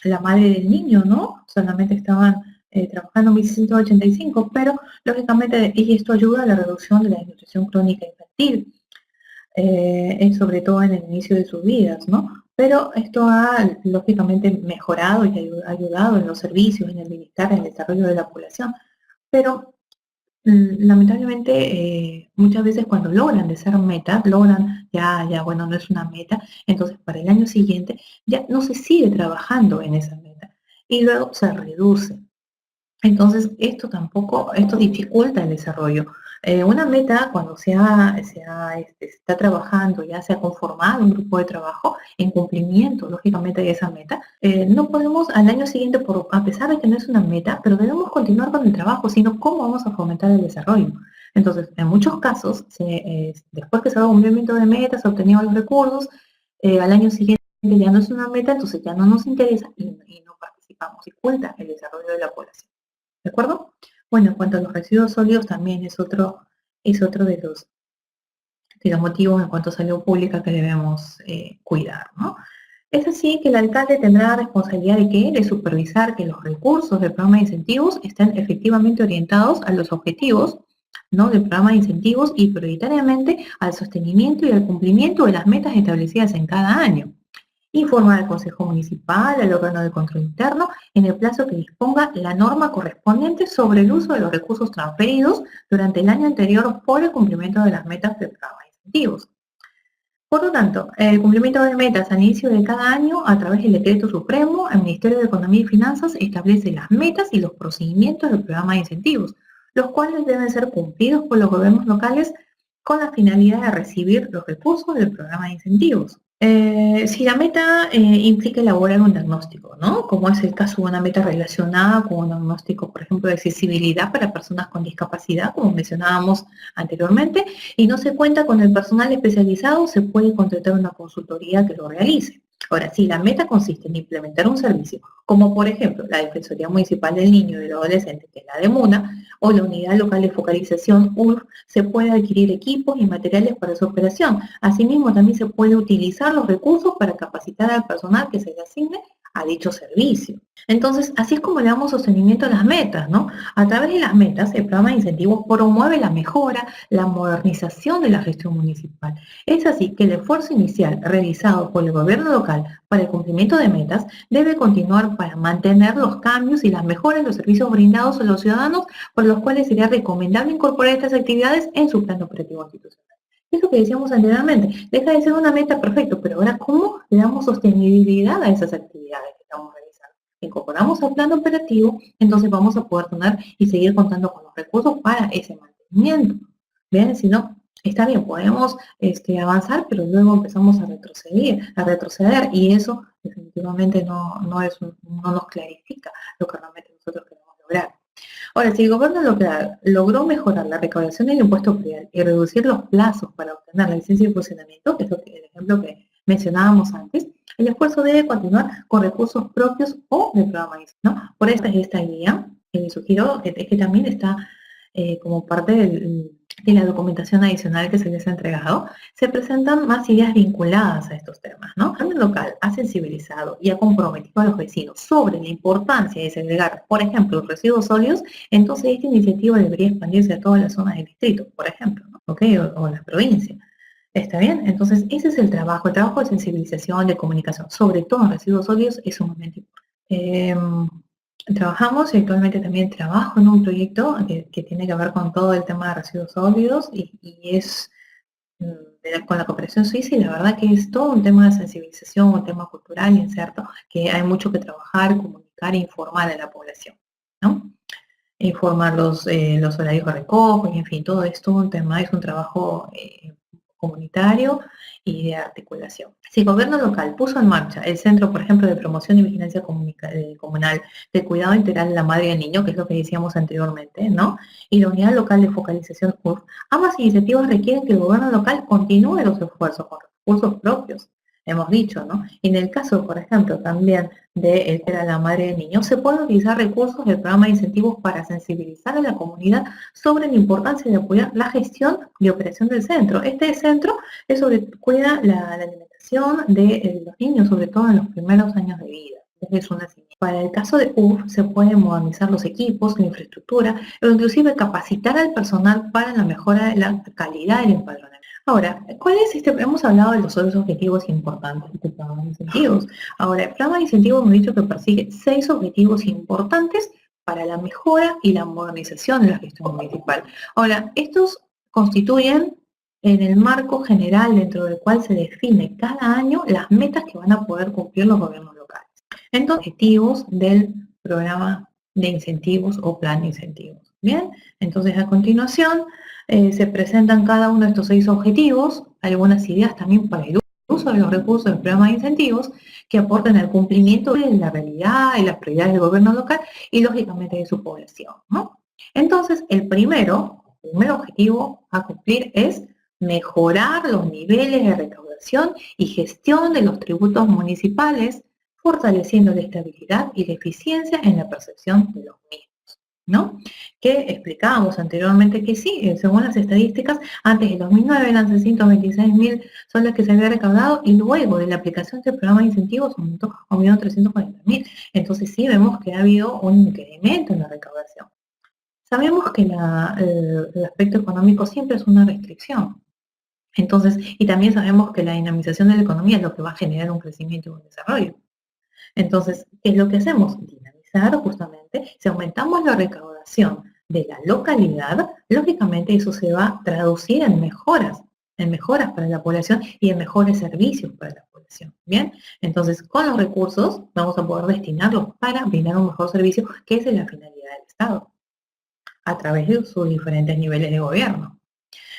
la madre del niño, ¿no? Solamente estaban trabajando en 1685, pero lógicamente y esto ayuda a la reducción de la desnutrición crónica infantil, sobre todo en el inicio de sus vidas, ¿no? Pero esto ha lógicamente mejorado y ha ayudado en los servicios, en el bienestar, en el desarrollo de la población, pero lamentablemente muchas veces cuando logran de ser metas, logran bueno, no es una meta, entonces para el año siguiente ya no se sigue trabajando en esa meta y luego se reduce. Entonces, esto dificulta el desarrollo. Una meta, cuando se está trabajando, ya se ha conformado un grupo de trabajo en cumplimiento, lógicamente, de esa meta, no podemos al año siguiente, a pesar de que no es una meta, pero debemos continuar con el trabajo, sino cómo vamos a fomentar el desarrollo. Entonces, en muchos casos, después que se haga un cumplimiento de metas, se obtenido los recursos, al año siguiente ya no es una meta, entonces ya no nos interesa y no participamos, y cuenta el desarrollo de la población. ¿De acuerdo? Bueno, en cuanto a los residuos sólidos, también es otro de los motivos en cuanto a salud pública que debemos cuidar, ¿no? Es así que el alcalde tendrá responsabilidad de ¿qué? De supervisar que los recursos del programa de incentivos estén efectivamente orientados a los objetivos, ¿no? Del programa de incentivos y prioritariamente al sostenimiento y al cumplimiento de las metas establecidas en cada año. Informar al Consejo Municipal, al órgano de control interno, en el plazo que disponga la norma correspondiente sobre el uso de los recursos transferidos durante el año anterior por el cumplimiento de las metas del programa de incentivos. Por lo tanto, el cumplimiento de metas al inicio de cada año, a través del Decreto Supremo, el Ministerio de Economía y Finanzas establece las metas y los procedimientos del programa de incentivos, los cuales deben ser cumplidos por los gobiernos locales con la finalidad de recibir los recursos del programa de incentivos. Si la meta implica elaborar un diagnóstico, ¿no? Como es el caso de una meta relacionada con un diagnóstico, por ejemplo, de accesibilidad para personas con discapacidad, como mencionábamos anteriormente, y no se cuenta con el personal especializado, se puede contratar una consultoría que lo realice. Ahora, si la meta consiste en implementar un servicio, como por ejemplo la Defensoría Municipal del Niño y del Adolescente, que es la DEMUNA, o la Unidad Local de Focalización ULF, se puede adquirir equipos y materiales para su operación. Asimismo, también se puede utilizar los recursos para capacitar al personal que se le asigne a dicho servicio. Entonces, así es como le damos sostenimiento a las metas, ¿no? A través de las metas, el programa de incentivos promueve la mejora, la modernización de la gestión municipal. Es así que el esfuerzo inicial realizado por el gobierno local para el cumplimiento de metas debe continuar para mantener los cambios y las mejoras en los servicios brindados a los ciudadanos, por los cuales sería recomendable incorporar estas actividades en su plan operativo institucional. Es lo que decíamos anteriormente, deja de ser una meta perfecto, pero ahora ¿cómo le damos sostenibilidad a esas actividades que estamos realizando? Incorporamos al plan operativo, entonces vamos a poder tener y seguir contando con los recursos para ese mantenimiento. Vean, si no, está bien, podemos avanzar, pero luego empezamos a retroceder, y eso definitivamente no nos clarifica lo que realmente nosotros queremos lograr. Ahora, si el gobierno logró mejorar la recaudación del impuesto predial y reducir los plazos para obtener la licencia de funcionamiento, que es el ejemplo que mencionábamos antes, el esfuerzo debe continuar con recursos propios o del programa ISO, ¿no? Por esta guía, que les sugiero que también está como parte de la documentación adicional que se les ha entregado, se presentan más ideas vinculadas a estos temas, ¿no? El local ha sensibilizado y ha comprometido a los vecinos sobre la importancia de segregar, por ejemplo, los residuos sólidos, entonces esta iniciativa debería expandirse a todas las zonas del distrito, por ejemplo, ¿no? ¿Ok? O la provincia. ¿Está bien? Entonces, ese es el trabajo de sensibilización, de comunicación, sobre todo en residuos sólidos, es sumamente importante. Trabajamos y actualmente también trabajo en un proyecto que tiene que ver con todo el tema de residuos sólidos y es con la cooperación suiza, y la verdad que es todo un tema de sensibilización, un tema cultural, y es cierto que hay mucho que trabajar, comunicar e informar a la población, ¿no? Informar los horarios de recojo, y en fin, todo esto es un trabajo comunitario y de articulación. Si el gobierno local puso en marcha el Centro, por ejemplo, de Promoción y Vigilancia Comunal de Cuidado Integral de la Madre y el Niño, que es lo que decíamos anteriormente, ¿no? Y la Unidad Local de Focalización URF, ambas iniciativas requieren que el gobierno local continúe los esfuerzos con recursos propios, hemos dicho, ¿no? En el caso, por ejemplo, también de el que era la madre del niño, se pueden utilizar recursos del programa de incentivos para sensibilizar a la comunidad sobre la importancia de apoyar la gestión de operación del centro. Este centro es cuida la alimentación de los niños, sobre todo en los primeros años de vida, desde su nacimiento. Para el caso de UF, se pueden modernizar los equipos, la infraestructura, o inclusive capacitar al personal para la mejora de la calidad del empadronamiento. Ahora, ¿cuál es hemos hablado de los otros objetivos importantes de este programa de incentivos? Ahora, el programa de incentivos hemos dicho que persigue 6 objetivos importantes para la mejora y la modernización de la gestión municipal. Ahora, estos constituyen en el marco general dentro del cual se define cada año las metas que van a poder cumplir los gobiernos locales. Entonces, objetivos del programa de incentivos o plan de incentivos. Bien, entonces a continuación se presentan cada uno de estos 6 objetivos, algunas ideas también para el uso de los recursos del programa de incentivos que aporten al cumplimiento de la realidad y las prioridades del gobierno local y lógicamente de su población, ¿no? Entonces, el primer objetivo a cumplir es mejorar los niveles de recaudación y gestión de los tributos municipales, fortaleciendo la estabilidad y la eficiencia en la percepción de los mismos, ¿no? Que explicábamos anteriormente que sí, según las estadísticas, antes del 2009 eran 626.000 son las que se había recaudado y luego de la aplicación del programa de incentivos aumentó a 1.340.000. Entonces sí vemos que ha habido un incremento en la recaudación. Sabemos que el aspecto económico siempre es una restricción. Entonces, y también sabemos que la dinamización de la economía es lo que va a generar un crecimiento y un desarrollo. Entonces, ¿qué es lo que hacemos? Dinamizar justamente, si aumentamos la recaudación de la localidad, lógicamente eso se va a traducir en mejoras para la población y en mejores servicios para la población. Bien, entonces con los recursos vamos a poder destinarlos para brindar un mejor servicio, que es la finalidad del Estado, a través de sus diferentes niveles de gobierno.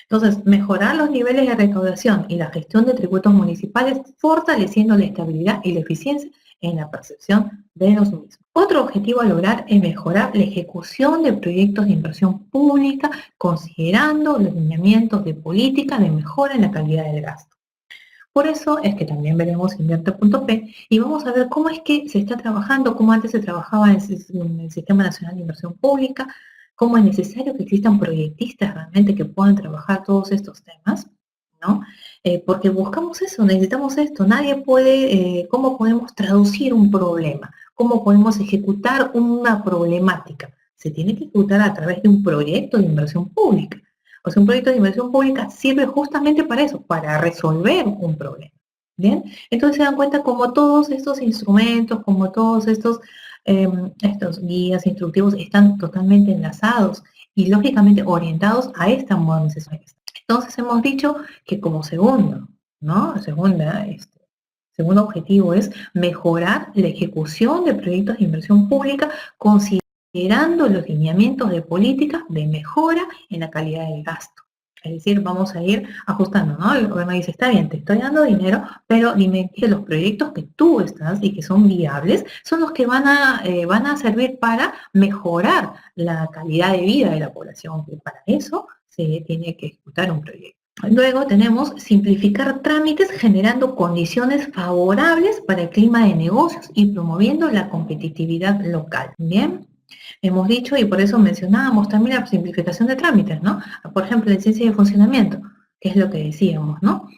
Entonces, mejorar los niveles de recaudación y la gestión de tributos municipales, fortaleciendo la estabilidad y la eficiencia en la percepción de los mismos. Otro objetivo a lograr es mejorar la ejecución de proyectos de inversión pública, considerando los lineamientos de política de mejora en la calidad del gasto. Por eso es que también veremos Invierte.p y vamos a ver cómo es que se está trabajando, cómo antes se trabajaba en el Sistema Nacional de Inversión Pública, cómo es necesario que existan proyectistas realmente que puedan trabajar todos estos temas, ¿no? Porque buscamos eso, necesitamos esto. Nadie puede, ¿cómo podemos traducir un problema? ¿Cómo podemos ejecutar una problemática? Se tiene que ejecutar a través de un proyecto de inversión pública. O sea, un proyecto de inversión pública sirve justamente para eso, para resolver un problema. ¿Bien? Entonces se dan cuenta como todos estos instrumentos, como todos estos guías instructivos están totalmente enlazados y lógicamente orientados a esta modernización. Entonces hemos dicho que como segundo, ¿no? Segundo objetivo es mejorar la ejecución de proyectos de inversión pública considerando los lineamientos de política de mejora en la calidad del gasto. Es decir, vamos a ir ajustando, ¿no? El gobierno dice, está bien, te estoy dando dinero, pero dime que los proyectos que tú estás y que son viables son los que van a servir para mejorar la calidad de vida de la población. Y para eso se tiene que ejecutar un proyecto. Luego tenemos simplificar trámites generando condiciones favorables para el clima de negocios y promoviendo la competitividad local. Bien. Hemos dicho, y por eso mencionábamos también la simplificación de trámites, ¿no? Por ejemplo, licencia de funcionamiento, que es lo que decíamos, ¿no?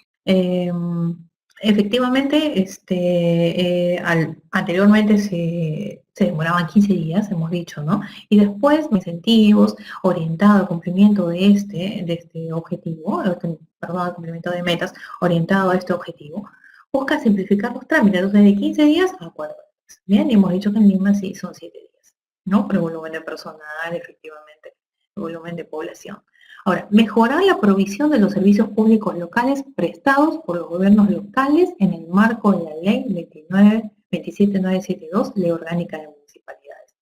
Efectivamente, anteriormente se demoraban 15 días, hemos dicho, ¿no? Y después, incentivos orientados al cumplimiento de este objetivo, perdón, al cumplimiento de metas orientado a este objetivo, busca simplificar los trámites, entonces de 15 días a 4 días. Bien, y hemos dicho que en Lima sí son 7 días. ¿No? Por el volumen de personal, efectivamente, el volumen de población. Ahora, mejorar la provisión de los servicios públicos locales prestados por los gobiernos locales en el marco de la Ley 27972, Ley Orgánica de Municipalidades.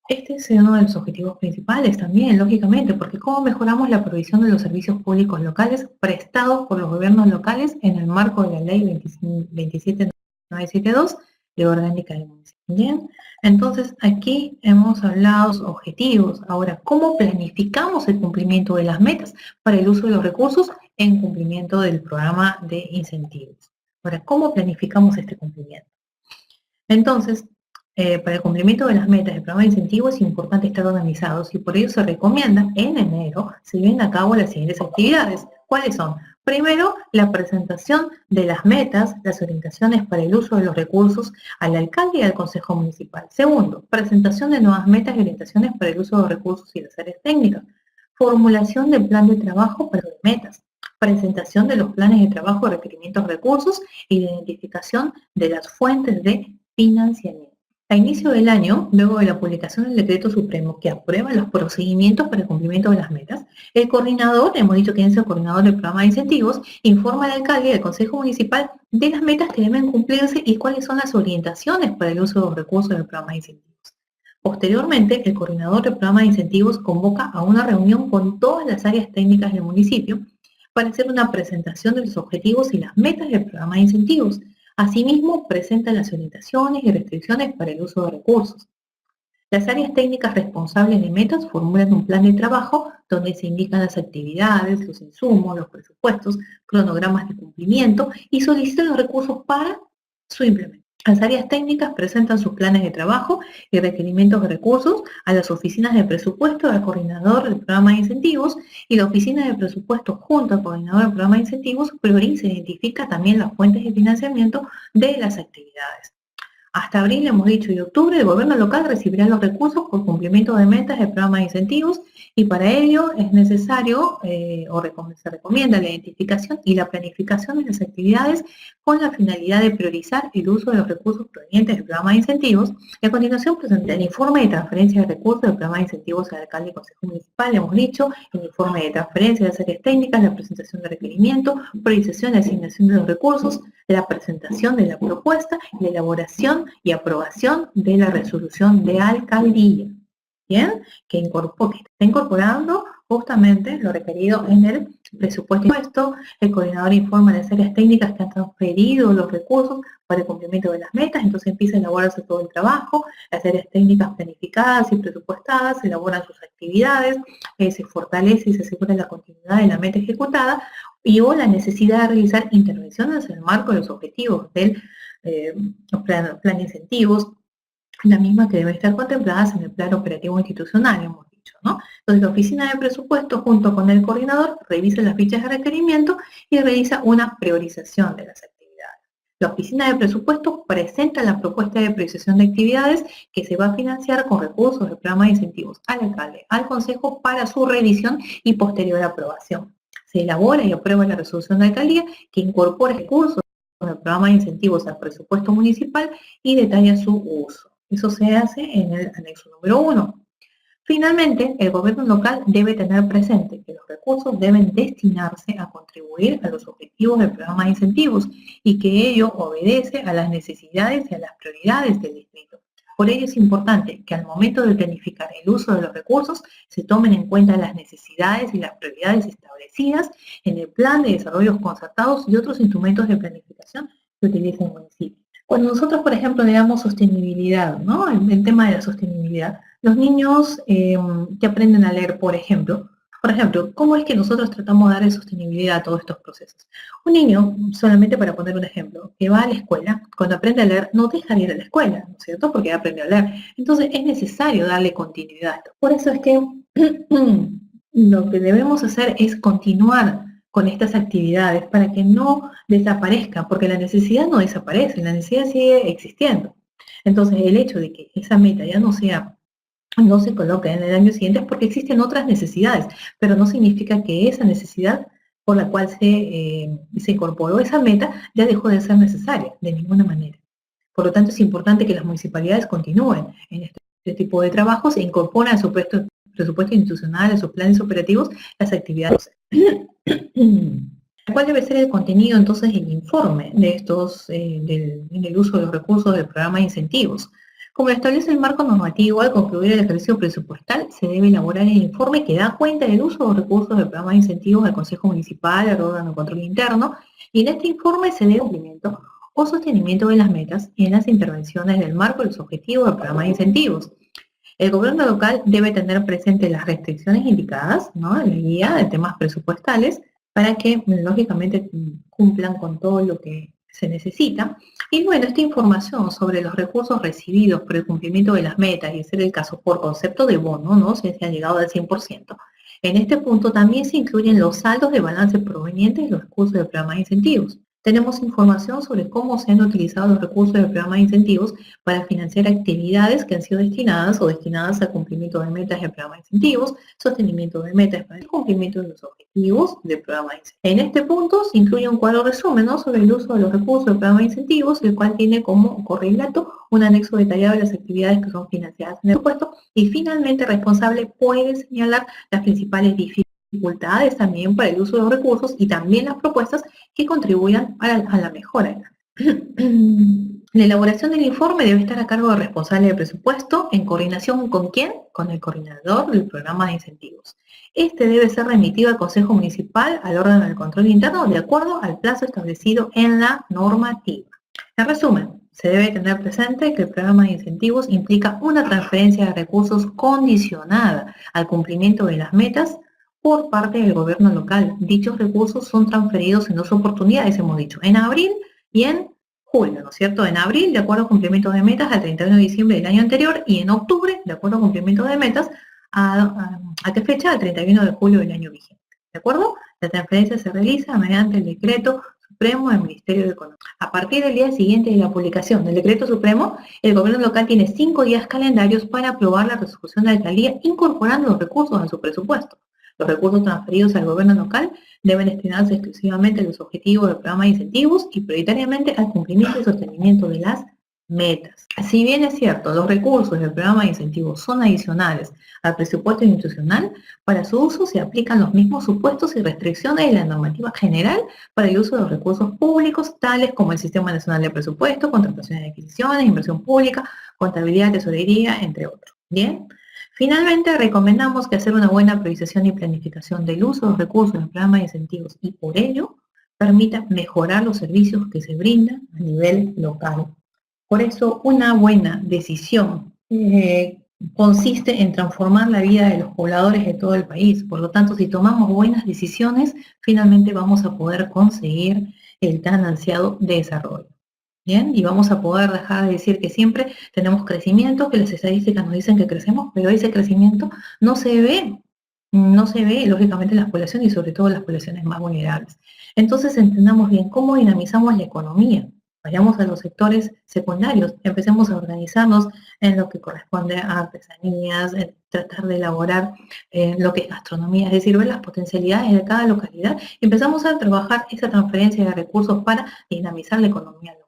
Este es uno de los objetivos principales también, lógicamente, porque ¿cómo mejoramos la provisión de los servicios públicos locales prestados por los gobiernos locales en el marco de la Ley 27972, Ley Orgánica de Municipalidades? Bien, entonces aquí hemos hablado de los objetivos. Ahora, ¿cómo planificamos el cumplimiento de las metas para el uso de los recursos en cumplimiento del programa de incentivos? Ahora, ¿cómo planificamos este cumplimiento? Entonces, para el cumplimiento de las metas del programa de incentivos es importante estar organizados y por ello se recomienda en enero se lleven a cabo las siguientes actividades. ¿Cuáles son? Primero, la presentación de las metas, las orientaciones para el uso de los recursos al alcalde y al consejo municipal. Segundo, presentación de nuevas metas y orientaciones para el uso de los recursos y las áreas técnicas. Formulación del plan de trabajo para las metas. Presentación de los planes de trabajo de requerimientos de recursos y de identificación de las fuentes de financiamiento. A inicio del año, luego de la publicación del decreto supremo que aprueba los procedimientos para el cumplimiento de las metas, el coordinador, hemos dicho quién es el coordinador del programa de incentivos, informa al alcalde y al consejo municipal de las metas que deben cumplirse y cuáles son las orientaciones para el uso de los recursos del programa de incentivos. Posteriormente, el coordinador del programa de incentivos convoca a una reunión con todas las áreas técnicas del municipio para hacer una presentación de los objetivos y las metas del programa de incentivos. Asimismo, presenta las orientaciones y restricciones para el uso de recursos. Las áreas técnicas responsables de metas formulan un plan de trabajo donde se indican las actividades, los insumos, los presupuestos, cronogramas de cumplimiento y solicitan los recursos para su implementación. Las áreas técnicas presentan sus planes de trabajo y requerimientos de recursos a las oficinas de presupuesto del coordinador del programa de incentivos y la oficina de presupuesto junto al coordinador del programa de incentivos prioriza e identifica también las fuentes de financiamiento de las actividades. Hasta abril, hemos dicho, y octubre, el gobierno local recibirá los recursos por cumplimiento de metas del programa de incentivos y para ello es necesario se recomienda la identificación y la planificación de las actividades con la finalidad de priorizar el uso de los recursos provenientes del programa de incentivos. Y a continuación presenta el informe de transferencia de recursos del programa de incentivos al alcalde y consejo municipal, hemos dicho, el informe de transferencia de las áreas técnicas, la presentación de requerimiento, priorización y asignación de los recursos, la presentación de la propuesta y la elaboración y aprobación de la resolución de alcaldía. ¿Bien? Que está incorporando justamente lo requerido en el presupuesto. El coordinador informa a las áreas técnicas que han transferido los recursos para el cumplimiento de las metas, entonces empieza a elaborarse todo el trabajo, las áreas técnicas planificadas y presupuestadas elaboran sus actividades, se fortalece y se asegura la continuidad de la meta ejecutada y o la necesidad de realizar intervenciones en el marco de los objetivos del plan de incentivos, la misma que deben estar contempladas en el plan operativo institucional, hemos dicho, ¿no? Entonces la oficina de presupuesto junto con el coordinador revisa las fichas de requerimiento y realiza una priorización de las actividades. La oficina de presupuesto presenta la propuesta de priorización de actividades que se va a financiar con recursos del programa de incentivos al alcalde, al consejo para su revisión y posterior aprobación. Se elabora y aprueba la resolución de alcaldía que incorpora recursos del programa de incentivos al presupuesto municipal y detalla su uso. Eso se hace en el anexo número 1. Finalmente, el gobierno local debe tener presente que los recursos deben destinarse a contribuir a los objetivos del programa de incentivos y que ello obedece a las necesidades y a las prioridades del distrito. Por ello es importante que al momento de planificar el uso de los recursos se tomen en cuenta las necesidades y las prioridades establecidas en el plan de desarrollos concertados y otros instrumentos de planificación que utiliza el municipio. Cuando nosotros, por ejemplo, le damos sostenibilidad, ¿no? El tema de la sostenibilidad, los niños que aprenden a leer, por ejemplo, ¿cómo es que nosotros tratamos de darle sostenibilidad a todos estos procesos? Un niño, solamente para poner un ejemplo, que va a la escuela, cuando aprende a leer, no deja de ir a la escuela, ¿no es cierto? Porque aprende a leer. Entonces es necesario darle continuidad. Por eso es que lo que debemos hacer es continuar con estas actividades para que no desaparezcan, porque la necesidad no desaparece, la necesidad sigue existiendo. Entonces el hecho de que esa meta ya no se coloque en el año siguiente es porque existen otras necesidades, pero no significa que esa necesidad por la cual se incorporó esa meta ya dejó de ser necesaria, de ninguna manera. Por lo tanto, es importante que las municipalidades continúen en este tipo de trabajos e incorporen a su presupuesto institucional, a sus planes operativos, las actividades. ¿Cuál debe ser el contenido entonces del informe de estos, en el uso de los recursos del programa de incentivos? Como establece el marco normativo, al concluir el ejercicio presupuestal, se debe elaborar el informe que da cuenta del uso de los recursos del programa de incentivos al Consejo Municipal, al órgano de control interno, y en este informe se dé cumplimiento o sostenimiento de las metas y en las intervenciones del marco de los objetivos del programa de incentivos. El gobierno local debe tener presente las restricciones indicadas, ¿no?, en la guía de temas presupuestales, para que, lógicamente, cumplan con todo lo que se necesita. Y bueno, esta información sobre los recursos recibidos por el cumplimiento de las metas, y ese era el caso por concepto de bono, ¿no? Si se ha llegado al 100%. En este punto también se incluyen los saldos de balance provenientes de los recursos del programa de incentivos. Tenemos información sobre cómo se han utilizado los recursos del programa de incentivos para financiar actividades que han sido destinadas al cumplimiento de metas del programa de incentivos, sostenimiento de metas para el cumplimiento de los objetivos del programa de incentivos. En este punto se incluye un cuadro resumen, ¿no?, sobre el uso de los recursos del programa de incentivos, el cual tiene como correlato un anexo detallado de las actividades que son financiadas en el presupuesto, y finalmente el responsable puede señalar las principales dificultades también para el uso de los recursos y también las propuestas que contribuyan a la mejora. La elaboración del informe debe estar a cargo del responsable de presupuesto, en coordinación ¿con quién? Con el coordinador del programa de incentivos. Este debe ser remitido al Consejo Municipal, al órgano del control interno, de acuerdo al plazo establecido en la normativa. En resumen, se debe tener presente que el programa de incentivos implica una transferencia de recursos condicionada al cumplimiento de las metas por parte del gobierno local. Dichos recursos son transferidos en dos oportunidades, hemos dicho, en abril y en julio, ¿no es cierto? En abril, de acuerdo a cumplimiento de metas, al 31 de diciembre del año anterior, y en octubre, de acuerdo a cumplimiento de metas, ¿a qué fecha? Al 31 de julio del año vigente. ¿De acuerdo? La transferencia se realiza mediante el decreto supremo del Ministerio de Economía. A partir del día siguiente de la publicación del decreto supremo, el gobierno local tiene 5 días calendarios para aprobar la resolución de la alcaldía incorporando los recursos a su presupuesto. Los recursos transferidos al gobierno local deben destinarse exclusivamente a los objetivos del programa de incentivos y prioritariamente al cumplimiento y sostenimiento de las metas. Si bien es cierto, los recursos del programa de incentivos son adicionales al presupuesto institucional, para su uso se aplican los mismos supuestos y restricciones de la normativa general para el uso de los recursos públicos, tales como el Sistema Nacional de Presupuesto, contrataciones de adquisiciones, inversión pública, contabilidad, tesorería, entre otros. Bien. Finalmente, recomendamos que hacer una buena priorización y planificación del uso de los recursos del programa de incentivos y por ello permita mejorar los servicios que se brindan a nivel local. Por eso, una buena decisión consiste en transformar la vida de los pobladores de todo el país. Por lo tanto, si tomamos buenas decisiones, finalmente vamos a poder conseguir el tan ansiado desarrollo. Bien, y vamos a poder dejar de decir que siempre tenemos crecimiento, que las estadísticas nos dicen que crecemos, pero ese crecimiento no se ve, lógicamente en las poblaciones y sobre todo en las poblaciones más vulnerables. Entonces entendamos bien cómo dinamizamos la economía. Vayamos a los sectores secundarios, empecemos a organizarnos en lo que corresponde a artesanías, en tratar de elaborar lo que es gastronomía, es decir, ver las potencialidades de cada localidad, y empezamos a trabajar esa transferencia de recursos para dinamizar la economía local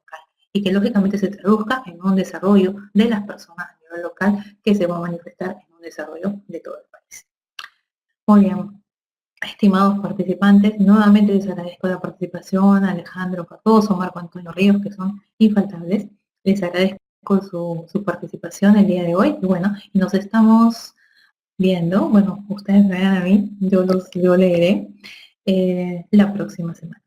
y que lógicamente se traduzca en un desarrollo de las personas a nivel local que se va a manifestar en un desarrollo de todo el país. Muy bien. Estimados participantes, nuevamente les agradezco la participación a Alejandro Cardoso, Marco Antonio Ríos, que son infaltables. Les agradezco su participación el día de hoy. Y bueno, nos estamos viendo, bueno, ustedes me vean a mí, yo leeré la próxima semana.